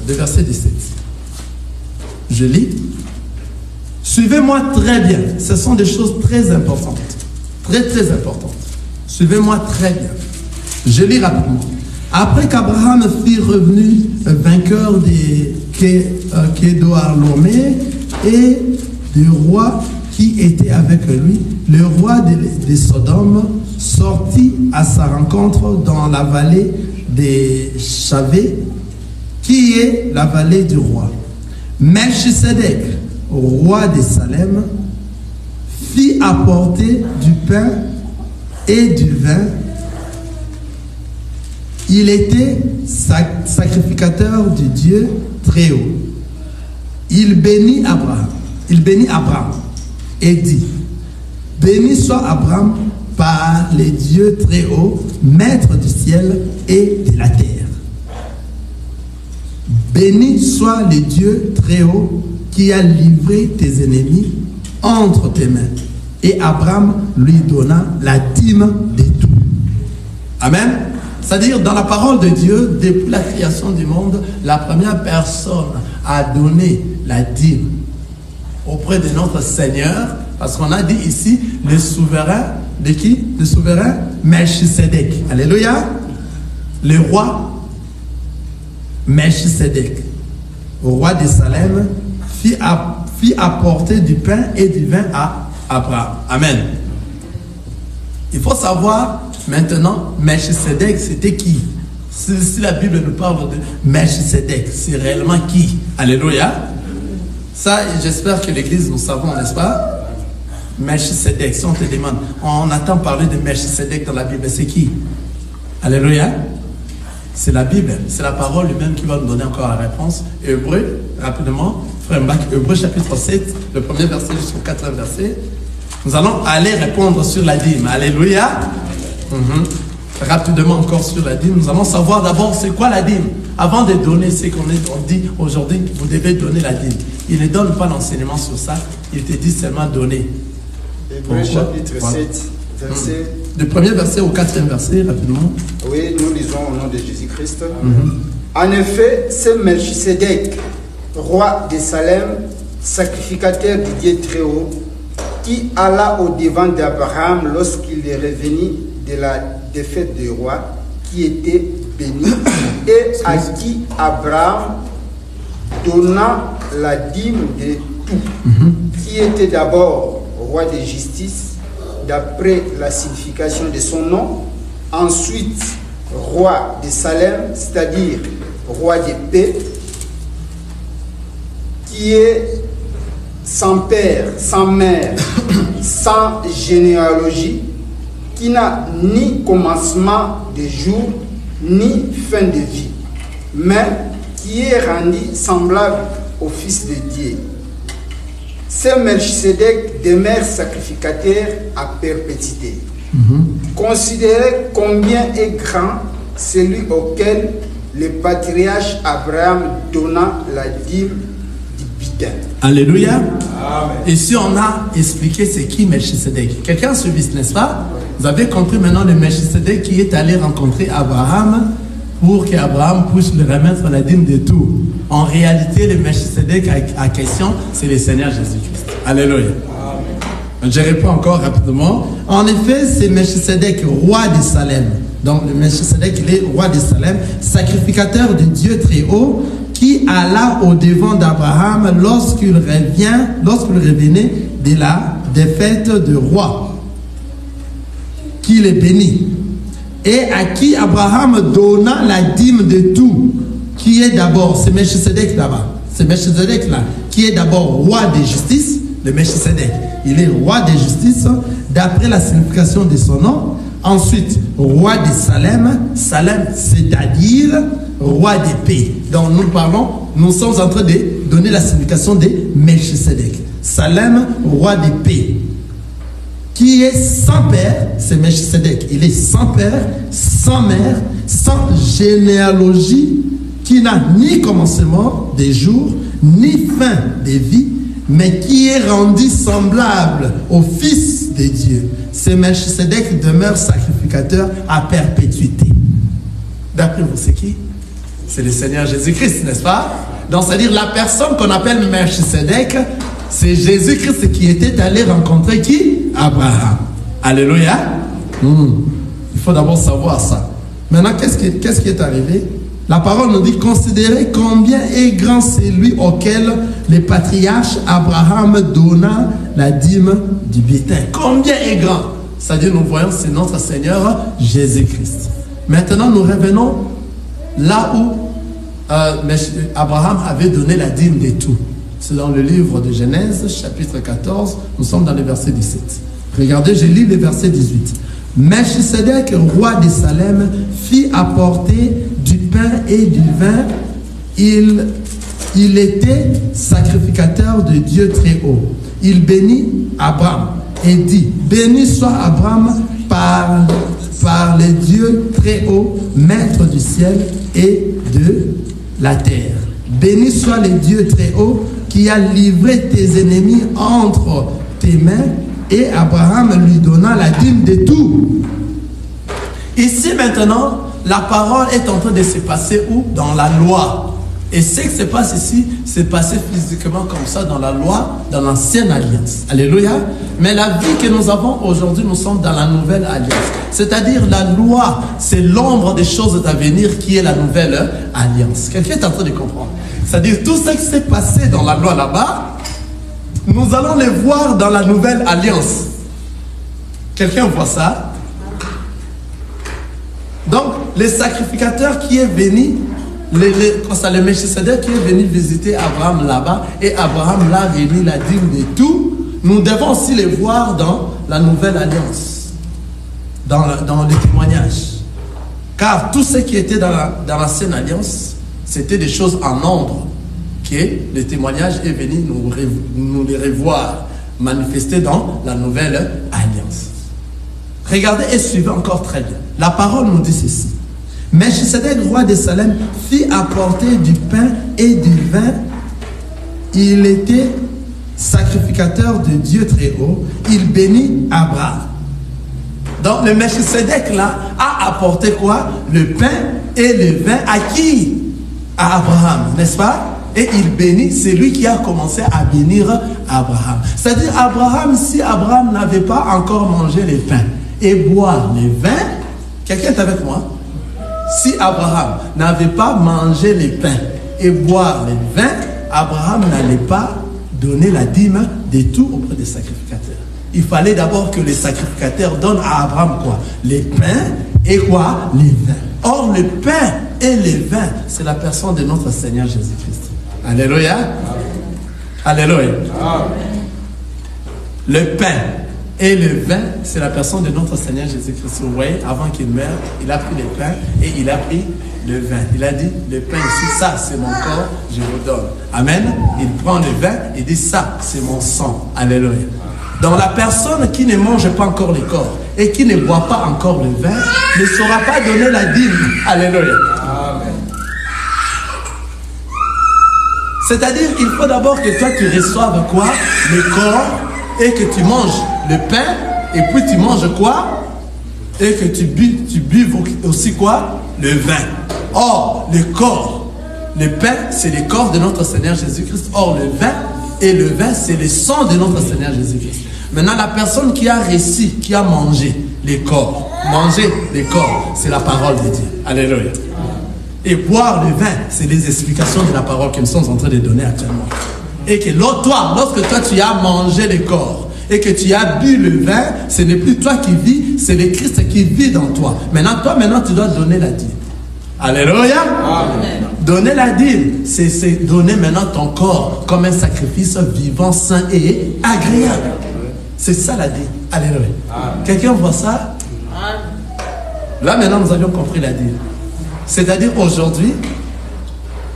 17. Je lis. Suivez-moi très bien. Ce sont des choses très importantes. Très, très importantes. Suivez-moi très bien. Je lis rapidement. Après qu'Abraham fut revenu vainqueur de Kedorlaomer et du roi qui était avec lui, le roi de Sodome sortit à sa rencontre dans la vallée des Chavé, qui est la vallée du roi. Melchisedec, roi de Salem, fit apporter du pain et du vin. Il était sacrificateur du Dieu très haut. Il bénit Abraham et dit, béni soit Abraham par les dieux très hauts, maître du ciel et de la terre. Béni soit le Dieu très haut qui a livré tes ennemis entre tes mains. Et Abraham lui donna la dîme de tout. Amen. C'est-à-dire, dans la parole de Dieu, depuis la création du monde, la première personne à donner la dîme auprès de notre Seigneur, parce qu'on a dit ici, le souverain, de qui? Le souverain Melchisedec. Alléluia. Le roi Melchisedec, roi de Salem, fit apporter du pain et du vin à Abraham. Amen. Il faut savoir maintenant, Melchisedec, c'était qui? Si la Bible nous parle de Melchisedec, c'est réellement qui? Alléluia. Ça, j'espère que l'Église, nous savons, n'est-ce pas? Melchisedec, si on te demande, on entend parler de Melchisedec dans la Bible, c'est qui? Alléluia. C'est la Bible, c'est la parole lui-même qui va nous donner encore la réponse. Hébreu, rapidement, frère Mbak, Hébreu chapitre 7, le premier verset jusqu'au 4e verset. Nous allons aller répondre sur la dîme. Alléluia. Rapidement encore sur la dîme. Nous allons savoir d'abord c'est quoi la dîme. Avant de donner ce qu'on dit aujourd'hui, vous devez donner la dîme. Il ne donne pas l'enseignement sur ça. Il te dit seulement donner. Hébreu chapitre 7, verset... Du premier verset au 4e verset, rapidement. Oui, nous lisons au nom de Jésus-Christ. En effet, c'est Melchisedec, roi de Salem, sacrificateur du Dieu très haut, qui alla au devant d'Abraham lorsqu'il est revenu de la défaite du roi, qui était béni, et à qui Abraham donna la dîme de tout, qui était d'abord roi de justice, d'après la signification de son nom, ensuite roi de Salem, c'est-à-dire roi de paix, qui est sans père, sans mère, sans généalogie, qui n'a ni commencement de jour, ni fin de vie, mais qui est rendu semblable au Fils de Dieu. C'est Melchisedec demeure sacrificateur à perpétuité. Considérez combien est grand celui auquel le patriarche Abraham donna la dîme du butin. Alléluia. Amen. Ici, on a expliqué c'est qui Melchisedec. Quelqu'un se vise, n'est-ce pas? Vous avez compris maintenant le Melchisedec qui est allé rencontrer Abraham pour qu'Abraham puisse lui remettre la dîme de tout. En réalité, le Melchisedec à question, c'est le Seigneur Jésus-Christ. Alléluia. Amen. Je réponds encore rapidement. En effet, c'est Melchisedec, roi de Salem. Donc, le Melchisedec, il est roi de Salem, sacrificateur de Dieu très haut, qui alla au devant d'Abraham lorsqu'il revenait de la défaite du roi, qu'il est béni, et à qui Abraham donna la dîme de tout, qui est d'abord, c'est Melchisedec là-bas, c'est Melchisedec là, qui est d'abord roi de justice, le Melchisedec, il est roi de justice, d'après la signification de son nom, ensuite roi de Salem, Salem c'est-à-dire roi de paix. Donc nous sommes en train de donner la signification de Melchisedec. Salem, roi de paix, qui est sans père, c'est Melchisedec. Il est sans père, sans mère, sans généalogie, qui n'a ni commencement des jours, ni fin des vies, mais qui est rendu semblable au Fils de Dieu. C'est Melchisedec demeure sacrificateur à perpétuité. D'après vous, c'est qui? C'est le Seigneur Jésus-Christ, n'est-ce pas? Donc, c'est-à-dire la personne qu'on appelle Melchisedec, c'est Jésus-Christ qui était allé rencontrer qui? Abraham. Alléluia. Il faut d'abord savoir ça. Maintenant, qu'est-ce qui est arrivé? La parole nous dit, considérez combien est grand celui auquel le patriarche Abraham donna la dîme du butin. Combien est grand? C'est-à-dire, nous voyons, c'est notre Seigneur Jésus-Christ. Maintenant, nous revenons là où Abraham avait donné la dîme de tout. C'est dans le livre de Genèse, chapitre 14, nous sommes dans le verset 17. Regardez, je lis le verset 18. Melchisedec, roi de Salem, fit apporter du pain et du vin. Il était sacrificateur de Dieu très haut. Il bénit Abraham et dit, béni soit Abraham par le Dieu très haut, maître du ciel et de la terre. Béni soit le Dieu très haut qui a livré tes ennemis entre tes mains, et Abraham lui donna la dîme de tout. Ici maintenant, la parole est en train de se passer où? Dans la loi. Et ce qui se passe ici, c'est passé physiquement comme ça dans la loi, dans l'ancienne alliance. Alléluia. Mais la vie que nous avons aujourd'hui, nous sommes dans la nouvelle alliance. C'est-à-dire la loi, c'est l'ombre des choses à venir qui est la nouvelle alliance. Quelqu'un est en train de comprendre? C'est-à-dire tout ce qui s'est passé dans la loi là-bas, nous allons les voir dans la nouvelle alliance. Quelqu'un voit ça? Donc, le sacrificateur qui est venu, le Melchisedec qui est venu visiter Abraham là-bas, et Abraham l'a remis la dîme de tout, nous devons aussi les voir dans la nouvelle alliance, dans les témoignages. Car tout ce qui était dans l'ancienne alliance, c'était des choses en nombre, que le témoignage est venu nous les revoir, manifester dans la nouvelle alliance. Regardez et suivez encore très bien. La parole nous dit ceci. Melchisedec, roi de Salem, fit apporter du pain et du vin. Il était sacrificateur de Dieu très haut. Il bénit Abraham. Donc le Melchisedec là a apporté quoi? Le pain et le vin à qui? À Abraham, n'est-ce pas? Et il bénit, c'est lui qui a commencé à bénir Abraham. C'est-à-dire Abraham, si Abraham n'avait pas encore mangé le pain et boire le vin, quelqu'un est avec moi? Si Abraham n'avait pas mangé les pains et boire les vins, Abraham n'allait pas donner la dîme de tout auprès des sacrificateurs. Il fallait d'abord que les sacrificateurs donnent à Abraham quoi? Les pains et quoi? Les vins. Or, le pain et les vins, c'est la personne de notre Seigneur Jésus-Christ. Alléluia. Alléluia. Le pain et le vin, c'est la personne de notre Seigneur Jésus-Christ. Vous voyez, avant qu'il meure, il a pris le pain et il a pris le vin. Il a dit, le pain ici, ça c'est mon corps, je vous donne. Amen. Il prend le vin et dit, ça c'est mon sang. Alléluia. Donc la personne qui ne mange pas encore le corps et qui ne boit pas encore le vin ne saura pas donner la dîme. Alléluia. Amen. C'est-à-dire qu'il faut d'abord que toi tu reçoives quoi? Le corps, et que tu manges le pain, et puis tu manges quoi? Et que tu buves aussi quoi? Le vin. Or, le corps, le pain, c'est le corps de notre Seigneur Jésus-Christ. Or, le vin, c'est le sang de notre Seigneur Jésus-Christ. Maintenant, la personne qui a reçu, qui a mangé les corps, c'est la parole de Dieu. Alléluia. Et boire le vin, c'est les explications de la parole que nous sommes en train de donner actuellement. Et que lorsque toi tu as mangé le corps et que tu as bu le vin, ce n'est plus toi qui vis, c'est le Christ qui vit dans toi. Maintenant, tu dois donner la dîme. Alléluia. Amen. Donner la dîme, c'est donner maintenant ton corps comme un sacrifice vivant, saint et agréable. C'est ça la dîme. Alléluia. Quelqu'un voit ça? Là maintenant nous avions compris la dîme. C'est-à-dire aujourd'hui,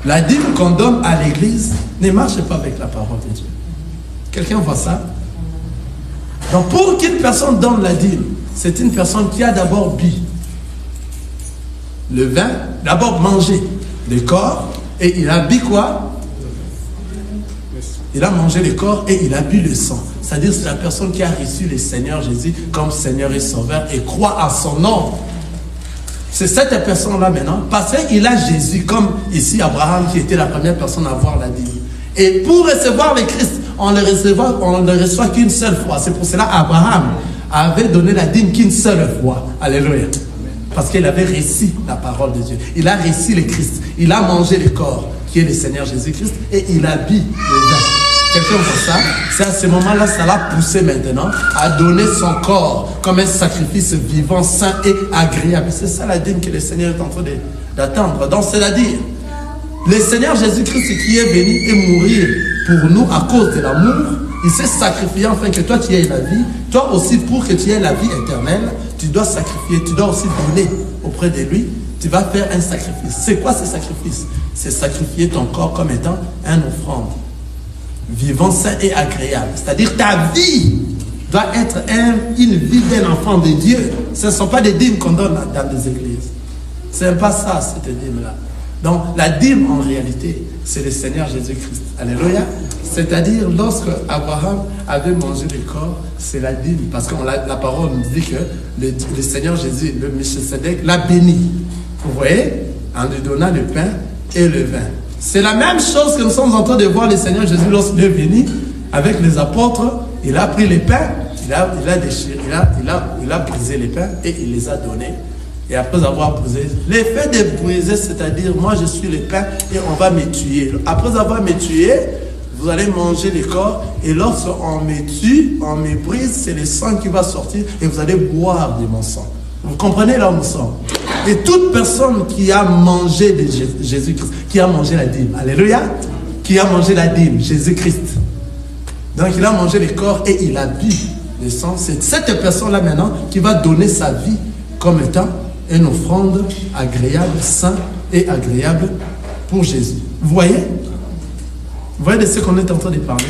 la dîme qu'on donne à l'église ne marche pas avec la parole de Dieu. Quelqu'un voit ça? Donc pour qu'une personne donne la dîme, c'est une personne qui a d'abord bu le vin, d'abord mangé le corps, et il a bu quoi? Il a mangé le corps et il a bu le sang. C'est-à-dire c'est la personne qui a reçu le Seigneur Jésus comme Seigneur et Sauveur et croit à son nom. C'est cette personne-là maintenant, parce qu'il a Jésus, comme ici Abraham qui était la première personne à voir la dîme. Et pour recevoir le Christ, on ne le reçoit qu'une seule fois. C'est pour cela Abraham avait donné la dîme qu'une seule fois. Alléluia. Parce qu'il avait reçu la parole de Dieu. Il a reçu le Christ. Il a mangé le corps qui est le Seigneur Jésus-Christ et il a bu le vin. Quelqu'un voit ça? C'est à ce moment-là, ça l'a poussé maintenant à donner son corps comme un sacrifice vivant, saint et agréable. C'est ça la dîme que le Seigneur est en train d'attendre. Donc, c'est-à-dire, le Seigneur Jésus-Christ qui est venu et mourir pour nous à cause de l'amour, il s'est sacrifié afin que toi tu aies la vie. Toi aussi, pour que tu aies la vie éternelle, tu dois sacrifier, tu dois aussi donner auprès de lui. Tu vas faire un sacrifice. C'est quoi ce sacrifice? C'est sacrifier ton corps comme étant une offrande vivant, sain et agréable. C'est-à-dire ta vie doit être une vie d'un enfant de Dieu. Ce ne sont pas des dîmes qu'on donne dans des églises. Ce n'est pas ça, cette dîme-là. Donc la dîme en réalité, c'est le Seigneur Jésus-Christ. Alléluia. C'est-à-dire lorsque Abraham avait mangé le corps, c'est la dîme. Parce que la parole nous dit que le Seigneur Jésus, le Melchisedec, l'a béni. Vous voyez, en lui donnant le pain et le vin. C'est la même chose que nous sommes en train de voir le Seigneur Jésus lorsqu'il est venu avec les apôtres. Il a pris les pains, il a déchiré, il a brisé les pains et il les a donnés. Et après avoir brisé, l'effet de briser, c'est-à-dire moi je suis le pain et on va me tuer. Après avoir me tué, vous allez manger le corps et lorsqu'on me tue, on me brise, c'est le sang qui va sortir et vous allez boire de mon sang. Vous comprenez là où nous sommes? Et toute personne qui a mangé de Jésus-Christ, qui a mangé la dîme, alléluia, qui a mangé la dîme, Jésus-Christ. Donc il a mangé le corps et il a bu le sang. C'est cette personne-là maintenant qui va donner sa vie comme étant une offrande agréable, sainte et agréable pour Jésus. Vous voyez? Vous voyez de ce qu'on est en train de parler?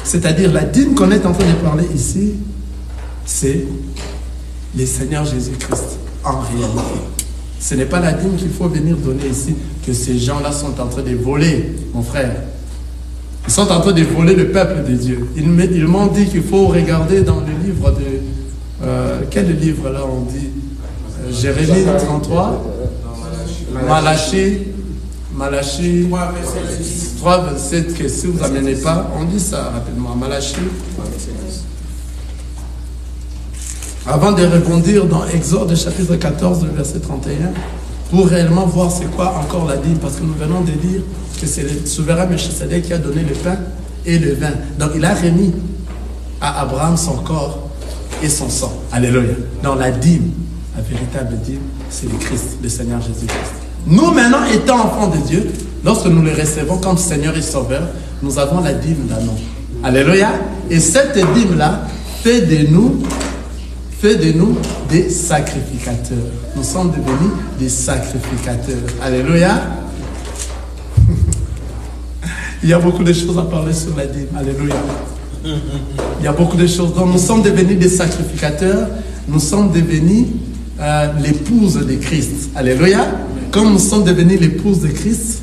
C'est-à-dire la dîme qu'on est en train de parler ici, c'est le Seigneur Jésus-Christ en réalité. Ce n'est pas la dîme qu'il faut venir donner ici, que ces gens-là sont en train de voler, mon frère. Ils sont en train de voler le peuple de Dieu. Ils m'ont dit qu'il faut regarder dans le livre de... quel livre là on dit Jérémie 33, Malachie 3, 27, que si vous n'amenez pas, on dit ça rapidement, Malachie. Avant de rebondir dans Exode chapitre 14, verset 31, pour réellement voir c'est quoi encore la dîme, parce que nous venons de dire que c'est le souverain Melchisedec qui a donné le pain et le vin. Donc il a remis à Abraham son corps et son sang. Alléluia. Dans la dîme, la véritable dîme, c'est le Christ, le Seigneur Jésus-Christ. Nous maintenant, étant enfants de Dieu, lorsque nous le recevons comme Seigneur et Sauveur, nous avons la dîme d'Anon. Alléluia. Et cette dîme-là fait de nous des sacrificateurs. Nous sommes devenus des sacrificateurs. Alléluia. Il y a beaucoup de choses à parler sur la dîme. Alléluia. Il y a beaucoup de choses. Donc nous sommes devenus des sacrificateurs. Nous sommes devenus l'épouse de Christ. Alléluia. Comme nous sommes devenus l'épouse de Christ,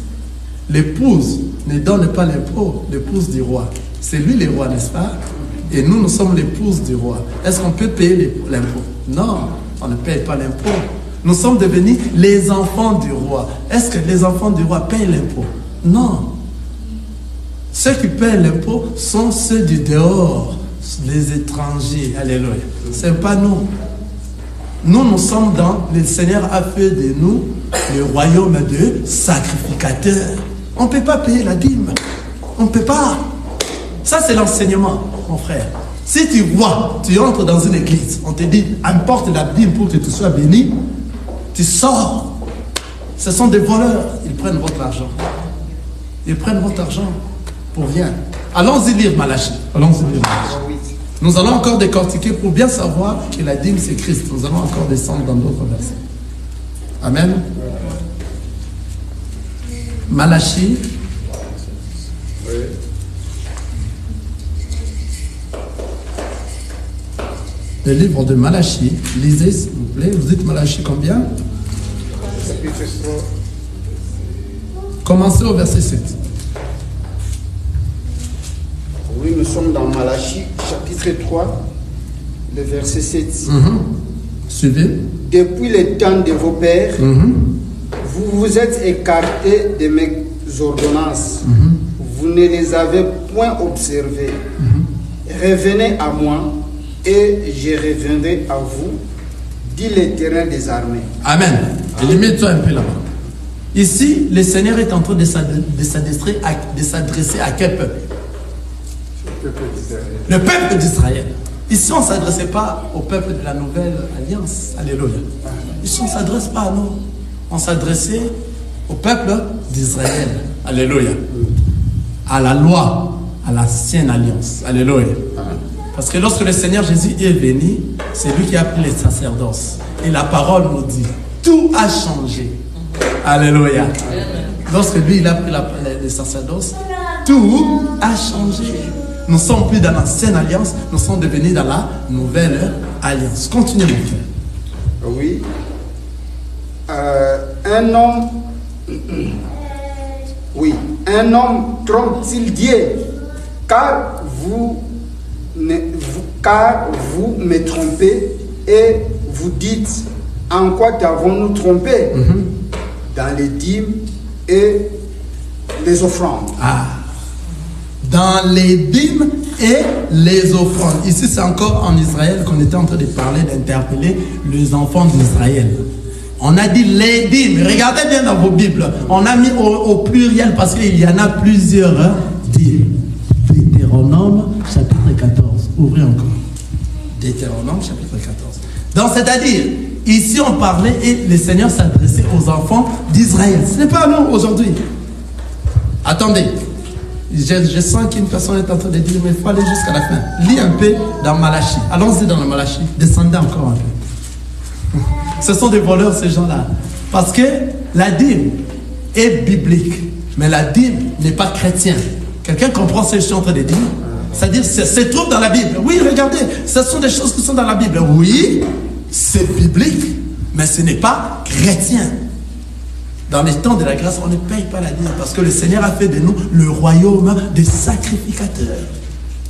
l'épouse ne donne pas l'impôt, l'épouse du roi. C'est lui le roi, n'est-ce pas? Et nous, nous sommes l'épouse du roi. Est-ce qu'on peut payer l'impôt? Non, on ne paye pas l'impôt. Nous sommes devenus les enfants du roi. Est-ce que les enfants du roi payent l'impôt? Non. Ceux qui payent l'impôt sont ceux du dehors, les étrangers. Alléluia. Ce n'est pas nous. Nous sommes dans... Le Seigneur a fait de nous le royaume de sacrificateurs. On ne peut pas payer la dîme. On ne peut pas. Ça, c'est l'enseignement, mon frère. Si tu vois, tu entres dans une église, on te dit, apporte la dîme pour que tu sois béni, tu sors. Ce sont des voleurs. Ils prennent votre argent. Ils prennent votre argent pour rien. Allons-y lire Malachie. Allons-y lire Malachie. Nous allons encore décortiquer pour bien savoir que la dîme, c'est Christ. Nous allons encore descendre dans d'autres versets. Amen. Malachie. Le livre de Malachie. Lisez, s'il vous plaît. Vous dites Malachie combien? Commencez au verset 7. Oui, nous sommes dans Malachie, chapitre 3, le verset 7. Suivez. Depuis le temps de vos pères, vous vous êtes écartés de mes ordonnances. Vous ne les avez point observées. Revenez à moi et je reviendrai à vous, dit l'Éternel des armées. Amen. Limite-toi un peu là-bas. Ici, le Seigneur est en train de s'adresser à quel peuple? Le peuple d'Israël. Ici, on ne s'adressait pas au peuple de la nouvelle alliance. Alléluia. Ici, on ne s'adresse pas à nous. On s'adressait au peuple d'Israël. Alléluia. À la loi, à l'ancienne alliance. Alléluia. Parce que lorsque le Seigneur Jésus est venu, c'est lui qui a pris les sacerdoces. Et la parole nous dit, tout a changé. Alléluia. Lorsque lui, il a pris les sacerdoces, tout a changé. Nous ne sommes plus dans l'ancienne alliance, nous sommes devenus dans la nouvelle alliance. Continuez, mon frère. Oui. Un homme trompe-t-il Dieu? Car vous me trompez et vous dites, en quoi t'avons-nous trompé? dans les dîmes et les offrandes. Ah. Dans les dîmes et les offrandes. Ici, c'est encore en Israël qu'on était en train de parler, d'interpeller les enfants d'Israël. On a dit les dîmes. Regardez bien dans vos Bibles. On a mis au pluriel parce qu'il y en a plusieurs dîmes. Deutéronome, chapitre 14. Ouvrez encore. Deutéronome, chapitre 14. Donc, c'est-à-dire, ici, on parlait et le Seigneur s'adressait aux enfants d'Israël. Ce n'est pas à nous aujourd'hui. Attendez. Je sens qu'une personne est en train de dire, mais il faut aller jusqu'à la fin. Lis un peu dans Malachie. Allons-y dans le Malachie. Descendez encore un peu. Ce sont des voleurs, ces gens-là. Parce que la dîme est biblique. Mais la dîme n'est pas chrétienne. Quelqu'un comprend ce que je suis en train de dire? C'est-à-dire, c'est trouve dans la Bible. Oui, regardez, ce sont des choses qui sont dans la Bible. Oui, c'est biblique, mais ce n'est pas chrétien. Dans les temps de la grâce, on ne paye pas la dîme parce que le Seigneur a fait de nous le royaume des sacrificateurs.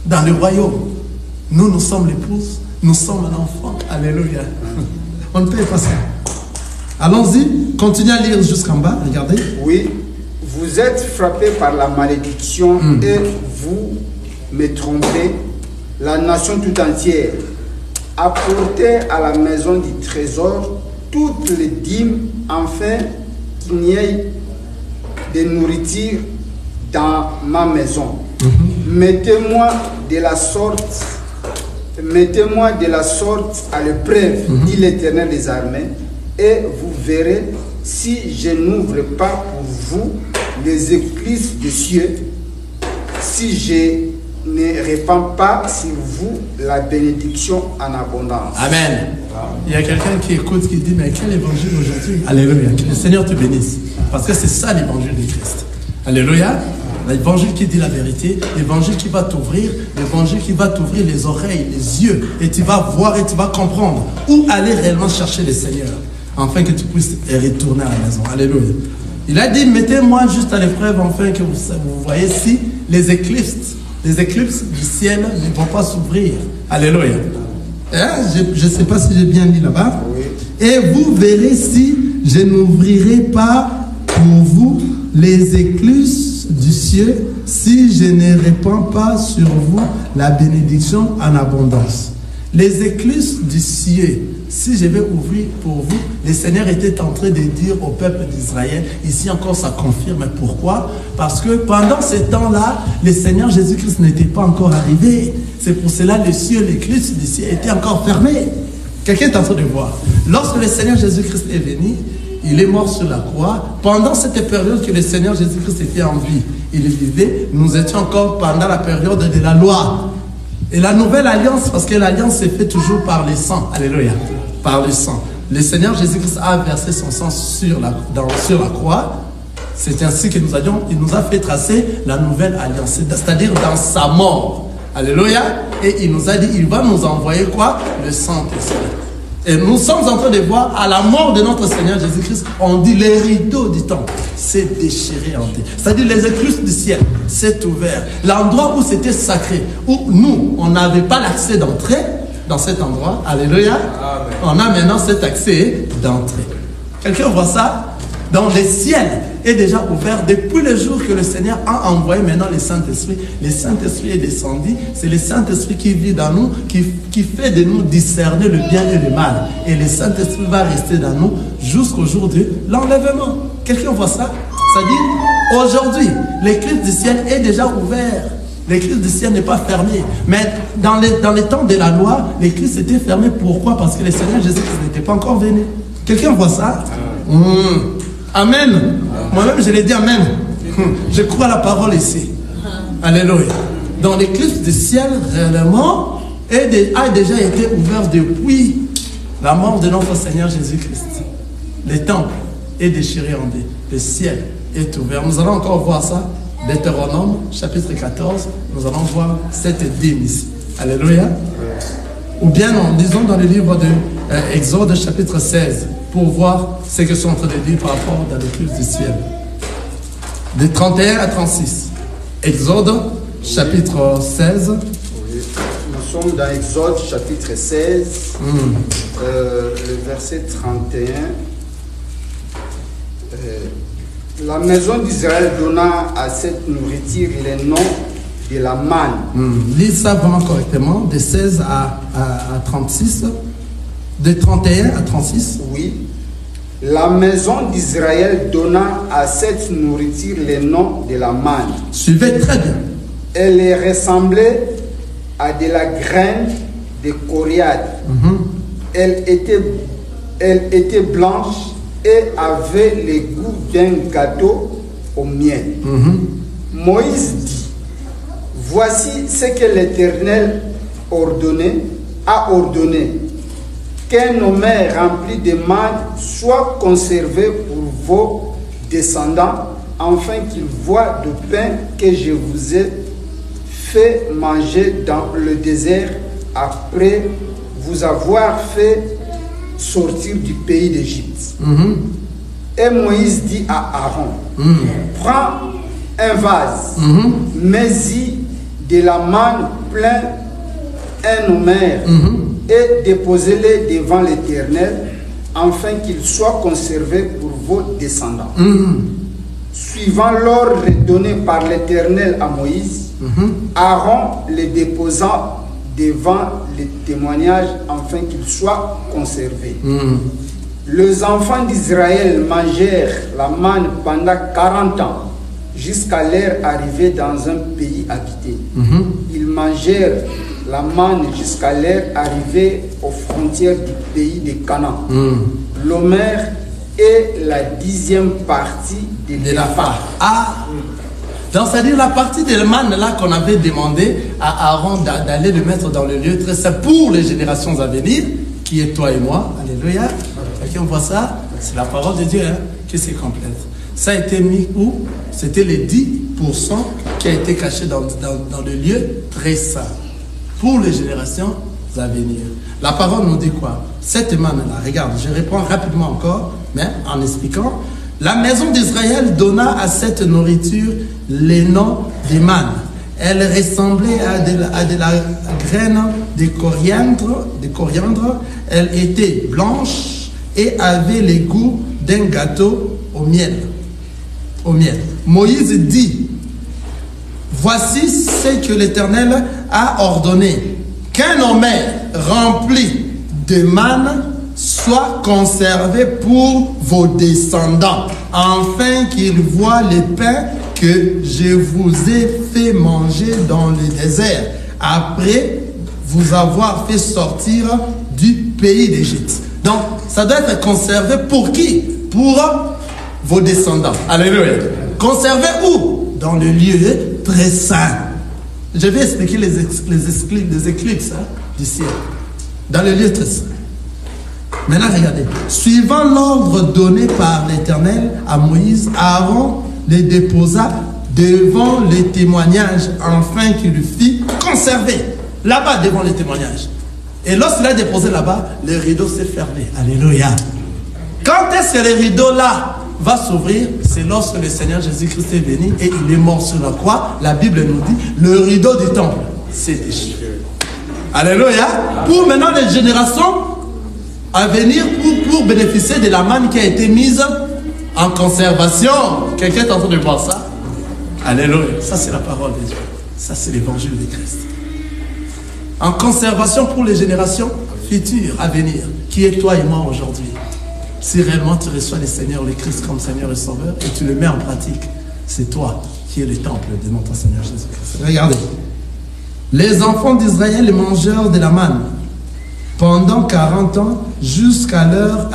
Dans le royaume, nous sommes l'épouse, nous sommes un enfant. Alléluia. On ne paye pas ça. Allons-y, continuez à lire jusqu'en bas, regardez. Oui, vous êtes frappés par la malédiction et vous me trompez, la nation tout entière. Apportez à la maison du trésor toutes les dîmes, afin qu'il n'y ait de nourriture dans ma maison. Mettez-moi de la sorte à l'épreuve, dit l'Éternel des armées, et vous verrez si je n'ouvre pas pour vous les écluses des cieux, si je ne répands pas sur vous la bénédiction en abondance. Amen. Il y a quelqu'un qui écoute, qui dit, mais quel évangile aujourd'hui? Alléluia. Que le Seigneur te bénisse. Parce que c'est ça l'évangile de Christ. Alléluia. L'évangile qui dit la vérité, l'évangile qui va t'ouvrir, l'évangile qui va t'ouvrir les oreilles, les yeux, et tu vas voir et tu vas comprendre où aller réellement chercher le Seigneur, afin que tu puisses retourner à la maison. Alléluia. Il a dit, mettez-moi juste à l'épreuve, afin que vous voyez si les éclipses du ciel ne vont pas s'ouvrir. Alléluia. Je ne sais pas si j'ai bien dit là-bas. Oui. Et vous verrez si je n'ouvrirai pas pour vous les écluses du ciel, si je ne répands pas sur vous la bénédiction en abondance. Les écluses du ciel, si je vais ouvrir pour vous, le Seigneur était en train de dire au peuple d'Israël, ici encore ça confirme. Pourquoi? Parce que pendant ce temps-là, le Seigneur Jésus-Christ n'était pas encore arrivé. C'est pour cela que le ciel, l'écluse du ciel était encore fermée. Quelqu'un est en train de voir. Lorsque le Seigneur Jésus-Christ est venu, il est mort sur la croix. Pendant cette période que le Seigneur Jésus-Christ était en vie, il vivait, nous étions encore pendant la période de la loi. Et la nouvelle alliance, parce que l'alliance s'est faite toujours par le sang. Alléluia. Par le sang. Le Seigneur Jésus-Christ a versé son sang sur la croix. C'est ainsi que il nous a fait tracer la nouvelle alliance, c'est-à-dire dans sa mort. Alléluia. Et il nous a dit, il va nous envoyer quoi? Le Saint-Esprit. Et nous sommes en train de voir, à la mort de notre Seigneur Jésus-Christ, on dit les rideaux du temple s'est déchiré en deux. C'est-à-dire les écluses du ciel s'est ouvert. L'endroit où c'était sacré, où nous, on n'avait pas l'accès d'entrer dans cet endroit. Alléluia. Amen. On a maintenant cet accès d'entrée. Quelqu'un voit ça? Dans le ciel est déjà ouvert depuis le jour que le Seigneur a envoyé maintenant le Saint-Esprit. Le Saint-Esprit est descendu. C'est le Saint-Esprit qui vit dans nous, qui fait de nous discerner le bien et le mal. Et le Saint-Esprit va rester dans nous jusqu'au jour de l'enlèvement. Quelqu'un voit ça? C'est-à-dire, aujourd'hui, l'écluse du ciel est déjà ouvert. L'écluse du ciel n'est pas fermée. Mais dans les temps de la loi, l'écluse était fermée. Pourquoi? Parce que le Seigneur Jésus-Christ n'était pas encore venu. Quelqu'un voit ça? Amen. Moi-même, je l'ai dit Amen. Je crois la parole ici. Alléluia. Dans l'écluse du ciel, réellement, a déjà été ouvert depuis la mort de notre Seigneur Jésus-Christ. Le temple est déchiré en deux. Le ciel est ouvert. Nous allons encore voir ça. Deutéronome, chapitre 14. Nous allons voir cette dîme ici. Alléluia. Ou bien, disons dans le livre de Exode, chapitre 16. Pour voir ce que je suis en train de dire par rapport à l'écluse du ciel. De 31 à 36. Exode, chapitre 16. Oui. Nous sommes dans Exode, chapitre 16, le verset 31 La maison d'Israël donna à cette nourriture les noms de la manne. Lis ça vraiment correctement, de 16 à 36, de 31 à 36. Oui. La maison d'Israël donna à cette nourriture les noms de la manne. Suivez très bien. Elle est ressemblée à de la graine de coriandre. Elle était blanche et avait le goût d'un gâteau au miel. Moïse dit, voici ce que l'Éternel a ordonné, qu'un omer rempli de manne soit conservé pour vos descendants, afin qu'ils voient le pain que je vous ai fait manger dans le désert après vous avoir fait sortir du pays d'Égypte. Et Moïse dit à Aaron, prends un vase, mets-y de la manne plein un omer, et déposez-les devant l'Éternel, afin qu'ils soient conservés pour vos descendants. Suivant l'ordre donné par l'Éternel à Moïse, Aaron les déposa devant les témoignages, afin qu'ils soient conservés. Les enfants d'Israël mangèrent la manne pendant 40 ans, jusqu'à leur arrivée dans un pays habité. Ils mangèrent la manne jusqu'à leur arrivée aux frontières du pays de Canaan. L'omer est la 10e partie de la part. Donc, c'est-à-dire la partie de la manne là qu'on avait demandé à Aaron d'aller le mettre dans le lieu très saint pour les générations à venir, qui est toi et moi. Alléluia. Ok, on voit ça. C'est la parole de Dieu qui se complète. Ça a été mis où? C'était les 10% qui a été caché dans le lieu très saint pour les générations à venir. La parole nous dit quoi? Cette manne-là, regarde, je réponds rapidement encore, mais en expliquant. La maison d'Israël donna à cette nourriture les noms des mannes. Elle ressemblait à de la graine de coriandre. Elle était blanche et avait le goût d'un gâteau au miel. Moïse dit, voici ce que l'Éternel a ordonné, qu'un omer rempli de manne soit conservé pour vos descendants, afin qu'ils voient le pain que je vous ai fait manger dans le désert, après vous avoir fait sortir du pays d'Égypte. Donc, ça doit être conservé pour qui? Pour vos descendants. Alléluia. Conservé où? Dans le lieu très saint. Je vais expliquer les éclipses du ciel. Dans le lieu très saint. Maintenant, regardez. Suivant l'ordre donné par l'Éternel à Moïse, Aaron les déposa devant les témoignages, afin qu'il le fit conserver là-bas devant les témoignages. Et lorsqu'il a déposé là-bas, le rideau s'est fermé. Alléluia. Quand est-ce que le rideau-là va s'ouvrir? C'est lorsque le Seigneur Jésus-Christ est venu et il est mort sur la croix. La Bible nous dit, le rideau du temple s'est déchiré. Alléluia. Pour maintenant les générations à venir, pour bénéficier de la manne qui a été mise en conservation. Quelqu'un est en train de voir ça? Alléluia. Ça, c'est la parole de Dieu. Ça, c'est l'évangile de Christ. En conservation pour les générations futures à venir, qui est toi et moi aujourd'hui. Si réellement tu reçois le Seigneur, le Christ comme Seigneur et Sauveur, et tu le mets en pratique, c'est toi qui es le temple de notre Seigneur Jésus-Christ. Regardez. Les enfants d'Israël mangèrent de la manne pendant 40 ans jusqu'à leur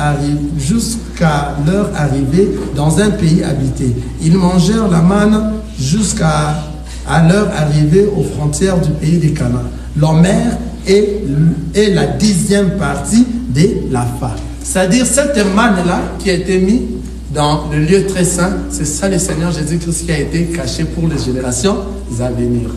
arrivée dans un pays habité. Ils mangèrent la manne jusqu'à leur arrivée aux frontières du pays de Canaan. L'omer est la 10e partie de la part. C'est-à-dire cette manne-là qui a été mise dans le lieu très saint, c'est ça le Seigneur Jésus-Christ qui a été caché pour les générations à venir.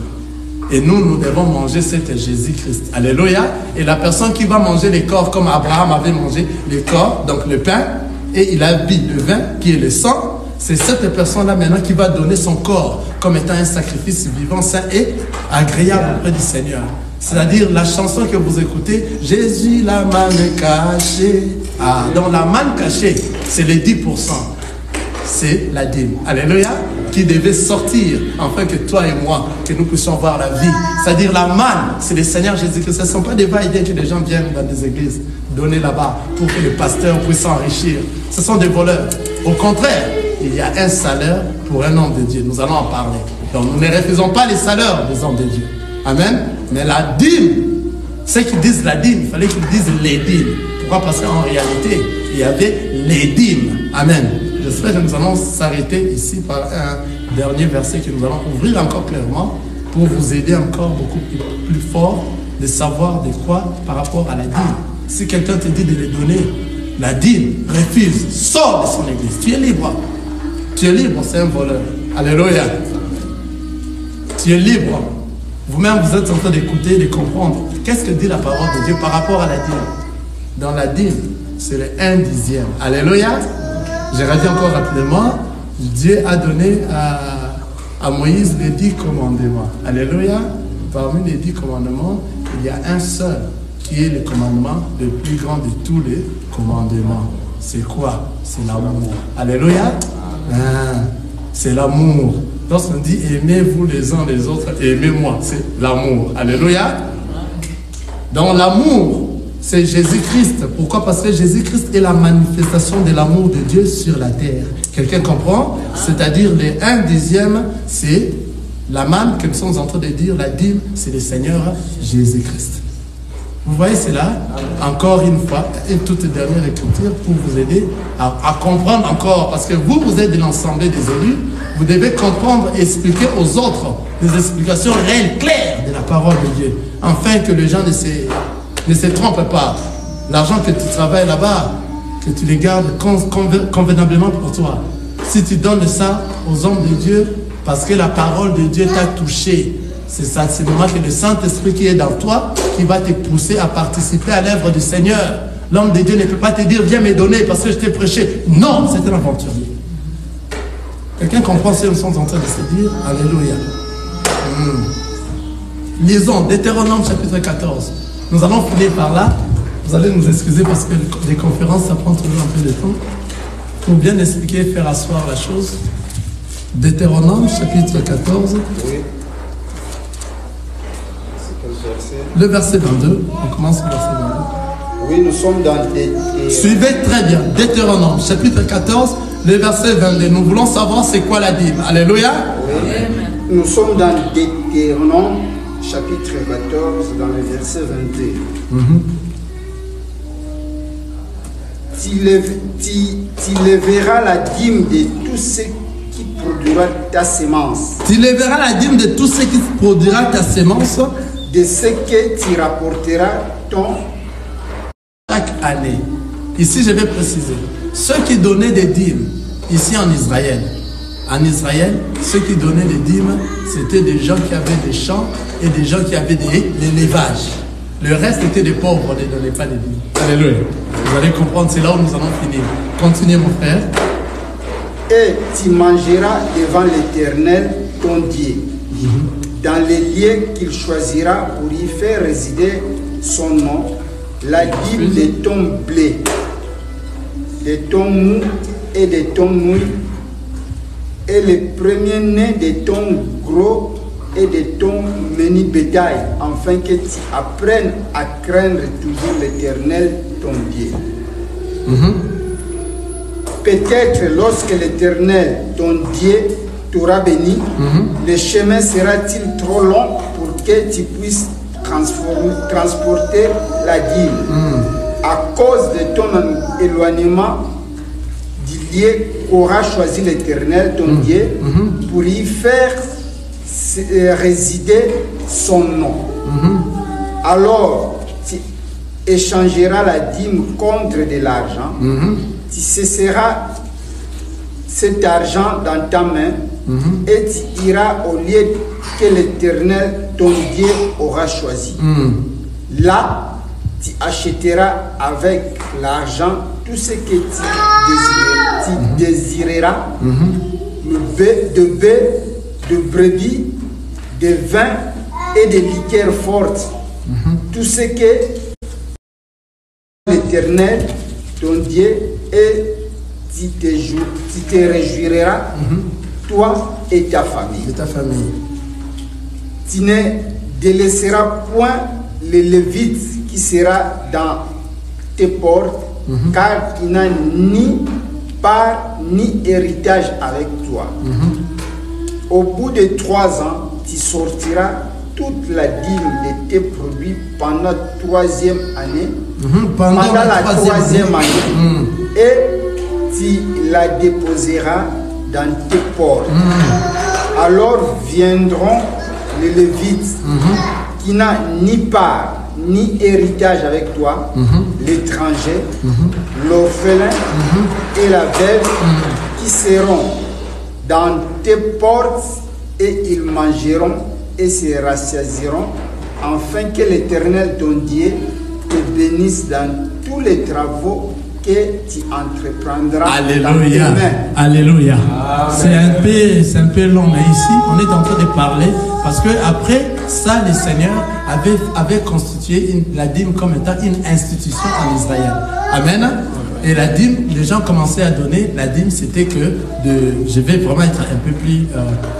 Et nous devons manger cet Jésus-Christ. Alléluia. Et la personne qui va manger les corps comme Abraham avait mangé les corps, donc le pain, et il a bu le vin qui est le sang, c'est cette personne-là maintenant qui va donner son corps comme étant un sacrifice vivant, saint et agréable auprès du Seigneur. C'est-à-dire la chanson que vous écoutez, Jésus la manne cachée. Ah, donc la manne cachée, c'est les 10%. c'est la dîme. Alléluia. Qui devait sortir, afin que toi et moi, que nous puissions voir la vie. C'est-à-dire la manne, c'est le Seigneur Jésus-Christ. Ce ne sont pas des va-et-vient que les gens viennent dans des églises donner là-bas pour que les pasteurs puissent s'enrichir. Ce sont des voleurs. Au contraire, il y a un salaire pour un homme de Dieu. Nous allons en parler. Donc nous ne refusons pas les salaires des hommes de Dieu. Amen. Mais la dîme, ceux qui disent la dîme, il fallait qu'ils disent les dîmes. Pourquoi? Parce qu'en réalité, il y avait les dîmes. Amen. J'espère que nous allons s'arrêter ici par un dernier verset que nous allons ouvrir encore clairement pour vous aider encore beaucoup plus fort de savoir de quoi par rapport à la dîme. Si quelqu'un te dit de les donner, la dîme, refuse, sors de son église. Tu es libre. Tu es libre, c'est un voleur. Alléluia. Tu es libre. Vous-même, vous êtes en train d'écouter, de comprendre. Qu'est-ce que dit la parole de Dieu par rapport à la dîme? Dans la dîme, c'est le 1/10. Alléluia. Je redis encore rapidement, Dieu a donné à Moïse les 10 commandements. Alléluia. Parmi les 10 commandements, il y a un seul qui est le commandement le plus grand de tous les commandements. C'est quoi? C'est l'amour. Alléluia. C'est l'amour. Lorsqu'on dit aimez-vous les uns les autres, aimez-moi, c'est l'amour. Alléluia. Dans l'amour, c'est Jésus-Christ. Pourquoi? Parce que Jésus-Christ est la manifestation de l'amour de Dieu sur la terre. Quelqu'un comprend? C'est-à-dire les 1/10, c'est la manne que nous sommes en train de dire, la dîme, c'est le Seigneur Jésus-Christ. Vous voyez cela? Encore une fois, une toute dernière écriture pour vous aider à comprendre encore. Parce que vous êtes de l'ensemble des élus, vous devez comprendre et expliquer aux autres des explications réelles, claires de la parole de Dieu. Afin que les gens ne se trompent pas. L'argent que tu travailles là-bas, que tu les gardes convenablement pour toi. Si tu donnes ça aux hommes de Dieu, parce que la parole de Dieu t'a touché, c'est ça, c'est moment que le Saint-Esprit qui est dans toi, qui va te pousser à participer à l'œuvre du Seigneur. L'homme de Dieu ne peut pas te dire, viens me donner parce que je t'ai prêché. Non, c'est un aventurier. Quelqu'un comprend ce que nous sommes en train de se dire? Alléluia. Lisons Deutéronome chapitre 14. Nous allons finir par là. Vous allez nous excuser parce que les conférences, ça prend toujours un peu de temps. Pour bien expliquer et faire asseoir la chose. Deutéronome chapitre 14. Oui. Le verset 22. On commence le verset 22. Oui, nous sommes dans des... Suivez très bien. Deutéronome chapitre 14, le verset 22. Nous voulons savoir c'est quoi la dîme. Alléluia. Oui. Nous sommes dans Deutéronome chapitre 14, dans le verset 22. Tu leveras la dîme de tout ce qui produira ta sémence. Tu leveras la dîme de tout ce qui produira ta sémence. De ce que tu rapporteras chaque année. Ici, je vais préciser. Ceux qui donnaient des dîmes, ici en Israël, ceux qui donnaient des dîmes, c'était des gens qui avaient des champs et des gens qui avaient de l'élevage. Le reste était des pauvres, on ne donnait pas des dîmes. Alléluia. Vous allez comprendre, c'est là où nous allons finir. Continuez, mon frère. Et tu mangeras devant l'Éternel, ton Dieu, dans les lieux qu'il choisira pour y faire résider son nom, la dîme de ton blé, de ton mou et de ton mouille, et le premier-né de ton gros et de ton menu bétail, afin que tu apprennes à craindre toujours l'Éternel, ton Dieu. Peut-être lorsque l'Éternel, ton Dieu, t'aura béni, le chemin sera-t-il trop long pour que tu puisses transporter la dîme à cause de ton éloignement du lieu qu'aura choisi l'Éternel, ton Dieu, pour y faire résider son nom. Alors, tu échangeras la dîme contre de l'argent, tu cesseras cet argent dans ta main et tu iras au lieu que l'Éternel, ton Dieu, aura choisi. Là, tu achèteras avec l'argent tout ce que tu désireras, de bœufs, de brebis, de vin et de liqueurs fortes. Tout ce que l'Éternel, ton Dieu, et tu te réjouiras, toi et ta famille. De ta famille. Tu ne délaisseras point le Lévite qui sera dans tes portes, car il n'a ni part ni héritage avec toi. Au bout de 3 ans, tu sortiras toute la dîme de tes produits pendant la 3e année. Pendant la 3e année. Et tu la déposeras dans tes portes. Alors viendront les Lévites qui n'a ni part ni héritage avec toi, l'étranger, l'orphelin et la veuve qui seront dans tes portes, et ils mangeront et se rassasieront, afin que l'Éternel ton Dieu te bénisse dans tous les travaux que tu entreprendras. Alléluia. Alléluia. C'est un peu long, mais ici, on est en train de parler, parce que après ça, le Seigneur avait constitué la dîme comme étant une institution en Israël. Amen. Et la dîme, les gens commençaient à donner. La dîme, c'était que je vais vraiment être un peu plus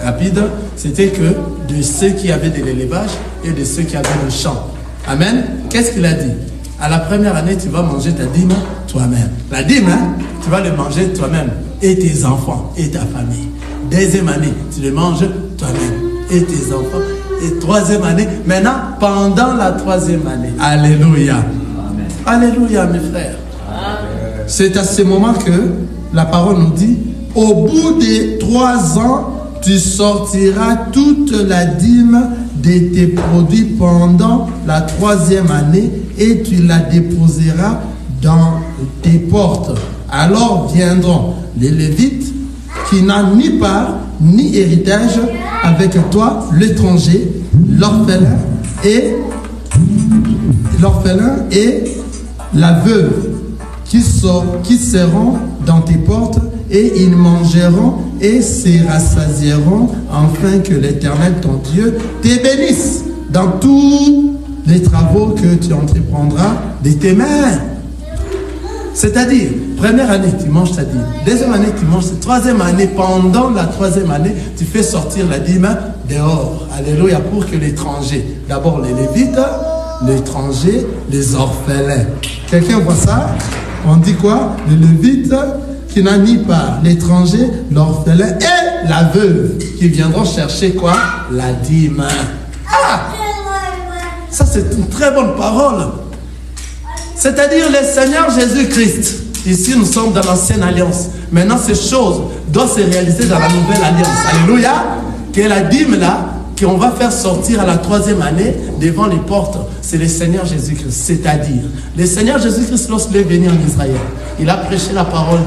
rapide, c'était que de ceux qui avaient de l'élevage et de ceux qui avaient le champ. Amen. Qu'est-ce qu'il a dit? À la première année, tu vas manger ta dîme toi-même. La dîme, tu vas le manger toi-même et tes enfants et ta famille. Deuxième année, tu le manges toi-même et tes enfants. Et 3e année, maintenant, pendant la 3e année. Alléluia. Amen. Alléluia, mes frères. C'est à ce moment que la parole nous dit, au bout de 3 ans, tu sortiras toute la dîme de tes produits pendant la 3e année et tu la déposeras dans tes portes. Alors viendront les Lévites qui n'ont ni part ni héritage avec toi, l'étranger, l'orphelin et la veuve qui seront dans tes portes, et ils mangeront et se rassasieront, afin que l'Éternel ton Dieu te bénisse dans tous les travaux que tu entreprendras de tes mains. C'est-à-dire, première année, tu manges ta dîme. Deuxième année, tu manges ta 3e année. Pendant la 3e année, tu fais sortir la dîme dehors. Alléluia, pour que l'étranger, d'abord les Lévites, l'étranger, les orphelins. Quelqu'un voit ça? On dit quoi? Le Lévite qui n'a ni part, l'étranger, l'orphelin et la veuve qui viendront chercher quoi? La dîme. Ah! Ça, c'est une très bonne parole. C'est-à-dire le Seigneur Jésus-Christ. Ici, nous sommes dans l'ancienne alliance. Maintenant, ces choses doivent se réaliser dans la nouvelle alliance. Alléluia. Que la dîme là, qu'on va faire sortir à la 3e année devant les portes, c'est le Seigneur Jésus-Christ. C'est-à-dire, le Seigneur Jésus-Christ, lorsqu'il est venu en Israël, il a prêché la parole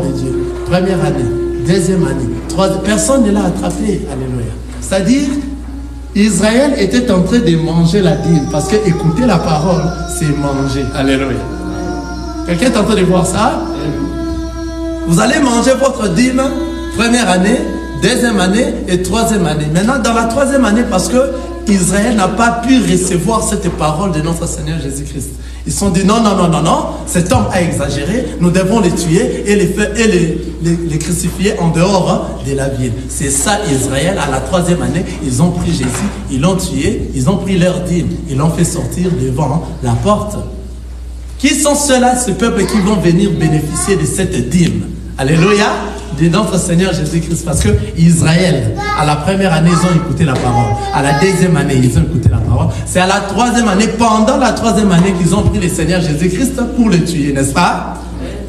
de Dieu. 1e année, 2e année, 3e. Personne ne l'a attrapé. Alléluia. C'est-à-dire, Israël était en train de manger la dîme, parce que écouter la parole, c'est manger. Alléluia. Quelqu'un est en train de voir ça? Vous allez manger votre dîme, 1e année, 2e année et 3e année. Maintenant, dans la 3e année, parce que Israël n'a pas pu recevoir cette parole de notre Seigneur Jésus-Christ. Ils se sont dit non, cet homme a exagéré, nous devons les tuer et les crucifier en dehors de la ville. C'est ça Israël, à la 3e année, ils ont pris Jésus, ils l'ont tué, ils ont pris leur dîme, ils l'ont fait sortir devant la porte. Qui sont ceux-là, ce peuple qui vont venir bénéficier de cette dîme? Alléluia, de notre Seigneur Jésus-Christ. Parce que Israël, à la 1re année, ils ont écouté la parole. À la 2e année, ils ont écouté la parole. C'est à la 3e année, pendant la 3e année, qu'ils ont pris le Seigneur Jésus-Christ pour le tuer, n'est-ce pas?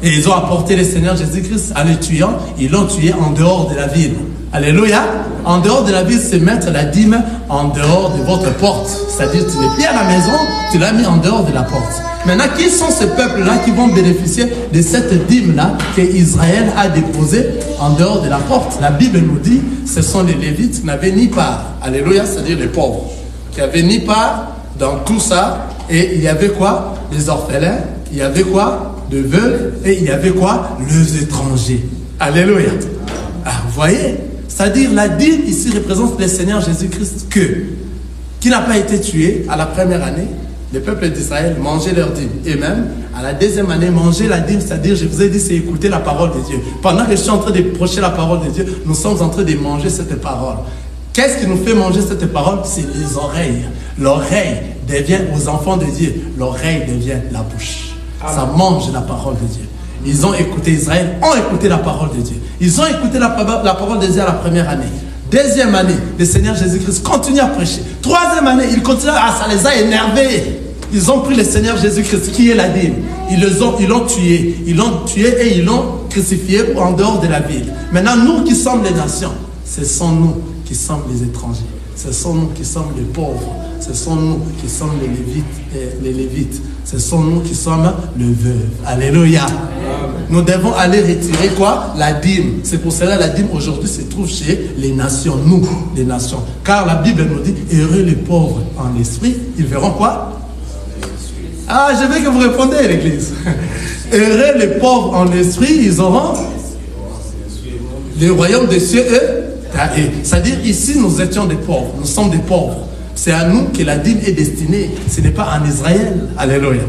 Et ils ont apporté le Seigneur Jésus-Christ en le tuant. Ils l'ont tué en dehors de la ville. Alléluia. En dehors de la ville, c'est mettre la dîme en dehors de votre porte. C'est-à-dire, tu n'es plus à la maison, tu l'as mis en dehors de la porte. Maintenant, qui sont ces peuples-là qui vont bénéficier de cette dîme-là que Israël a déposée en dehors de la porte? La Bible nous dit, ce sont les Lévites qui n'avaient ni part. Alléluia, c'est-à-dire les pauvres. Qui n'avaient ni part dans tout ça. Et il y avait quoi? Les orphelins. Il y avait quoi? Les veuves. Et il y avait quoi? Les étrangers. Alléluia. Ah, vous voyez? C'est-à-dire, la dîme ici représente le Seigneur Jésus-Christ qui n'a pas été tué à la 1re année, le peuple d'Israël mangeait leur dîme. Et même, à la deuxième année, manger la dîme, c'est-à-dire, je vous ai dit, c'est écouter la parole de Dieu. Pendant que je suis en train de prêcher la parole de Dieu, nous sommes en train de manger cette parole. Qu'est-ce qui nous fait manger cette parole? C'est les oreilles. L'oreille devient aux enfants de Dieu. L'oreille devient la bouche. Ça mange la parole de Dieu. Ils ont écouté, Israël ont écouté la parole de Dieu. Ils ont écouté la parole de Dieu à la première année. Deuxième année, le Seigneur Jésus-Christ continue à prêcher. Troisième année, il continue ça les a énervés. Ils ont pris le Seigneur Jésus-Christ, qui est la dîme. Ils l'ont tué. Ils l'ont tué et ils l'ont crucifié en dehors de la ville. Maintenant, nous qui sommes les nations, ce sont nous qui sommes les étrangers. Ce sont nous qui sommes les pauvres. Ce sont nous qui sommes les Lévites. Ce sont nous qui sommes le veuve. Alléluia. Nous devons aller retirer quoi? La dîme. C'est pour cela que la dîme aujourd'hui se trouve chez les nations. Nous, les nations. Car la Bible nous dit, heureux les pauvres en esprit, ils verront quoi? Ah, je veux que vous répondiez à l'église. Heureux les pauvres en esprit, ils auront le royaume des cieux, eux. C'est-à-dire, ici, nous étions des pauvres. Nous sommes des pauvres. C'est à nous que la dîme est destinée. Ce n'est pas en Israël. Alléluia.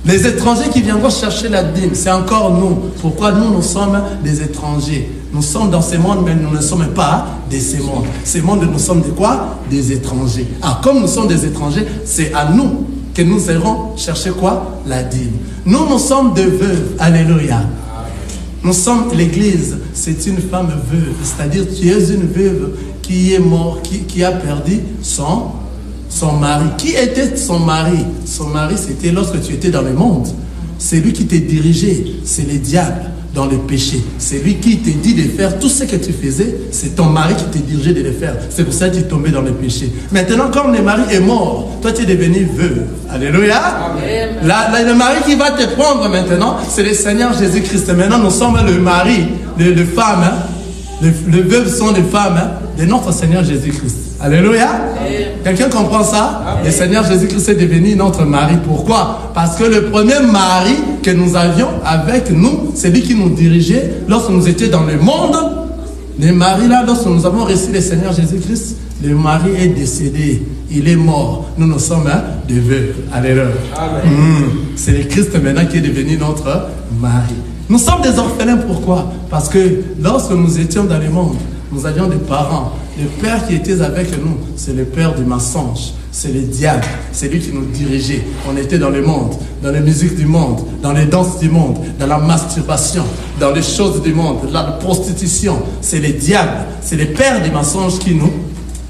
Les étrangers qui viendront chercher la dîme, c'est encore nous. Pourquoi nous sommes des étrangers? Nous sommes dans ce monde, mais nous ne sommes pas de ce monde. Ce monde, nous sommes de quoi? Des étrangers. Ah, comme nous sommes des étrangers, c'est à nous que nous irons chercher quoi? La dîme. Nous sommes des veuves. Alléluia. Nous sommes l'église, c'est une femme veuve, c'est-à-dire tu es une veuve qui est morte, qui a perdu son mari. Qui était son mari? Son mari, c'était lorsque tu étais dans le monde. C'est lui qui t'a dirigé, c'est le diable dans le péché. C'est lui qui t'a dit de faire tout ce que tu faisais, c'est ton mari qui t'a dirigé de le faire. C'est pour ça que tu es tombé dans le péché. Maintenant, comme le mari est mort, toi tu es devenu veuve. Alléluia. Amen. Le mari qui va te prendre maintenant, c'est le Seigneur Jésus-Christ. Maintenant, nous sommes le mari, les femmes. Hein? Les veuves sont les femmes de notre Seigneur Jésus-Christ. Alléluia. Quelqu'un comprend ça? Amen. Le Seigneur Jésus-Christ est devenu notre mari. Pourquoi? Parce que le premier mari que nous avions avec nous, c'est lui qui nous dirigeait lorsque nous étions dans le monde. Le mari là, lorsque nous avons reçu le Seigneur Jésus-Christ, le mari est décédé. Il est mort. Nous sommes des veuves. Alléluia. C'est le Christ maintenant qui est devenu notre mari. Nous sommes des orphelins. Pourquoi? Parce que lorsque nous étions dans le monde, nous avions des parents. Le père qui était avec nous, c'est le père du mensonge. C'est le diable. C'est lui qui nous dirigeait. On était dans le monde, dans les musiques du monde, dans les danses du monde, dans la masturbation, dans les choses du monde, dans la prostitution. C'est le diable. C'est le père du mensonge qui nous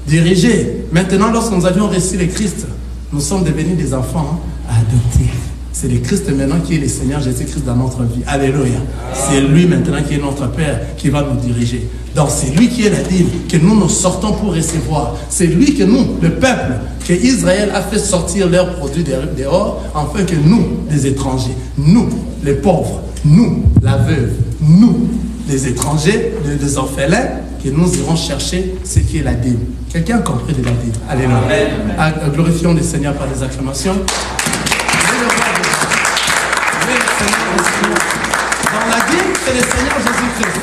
dirigeait. Maintenant, lorsque nous avions reçu le Christ, nous sommes devenus des enfants adoptés. C'est le Christ maintenant qui est le Seigneur Jésus-Christ dans notre vie. Alléluia. C'est lui maintenant qui est notre Père qui va nous diriger. Donc c'est lui qui est la dîme que nous sortons pour recevoir. C'est lui que nous, le peuple, que Israël a fait sortir leurs produits dehors, afin que nous, les étrangers, nous, les pauvres, nous, la veuve, nous, les étrangers, les orphelins, que nous irons chercher ce qui est la dîme. Quelqu'un a compris de la dîme? Alléluia. Glorifions le Seigneur par des acclamations. Dans la dîme, c'est le Seigneur Jésus-Christ.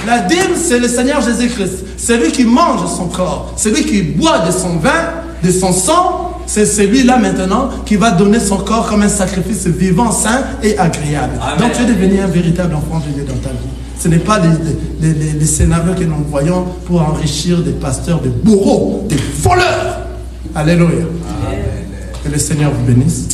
La dîme, c'est le Seigneur Jésus-Christ. C'est lui qui mange son corps. C'est lui qui boit de son vin, de son sang. C'est celui-là maintenant qui va donner son corps comme un sacrifice vivant, sain et agréable. Amen. Donc tu es devenu un véritable enfant de Dieu dans ta vie. Ce n'est pas les scénarios que nous voyons pour enrichir des pasteurs, des bourreaux, des voleurs. Alléluia. Amen. Que le Seigneur vous bénisse.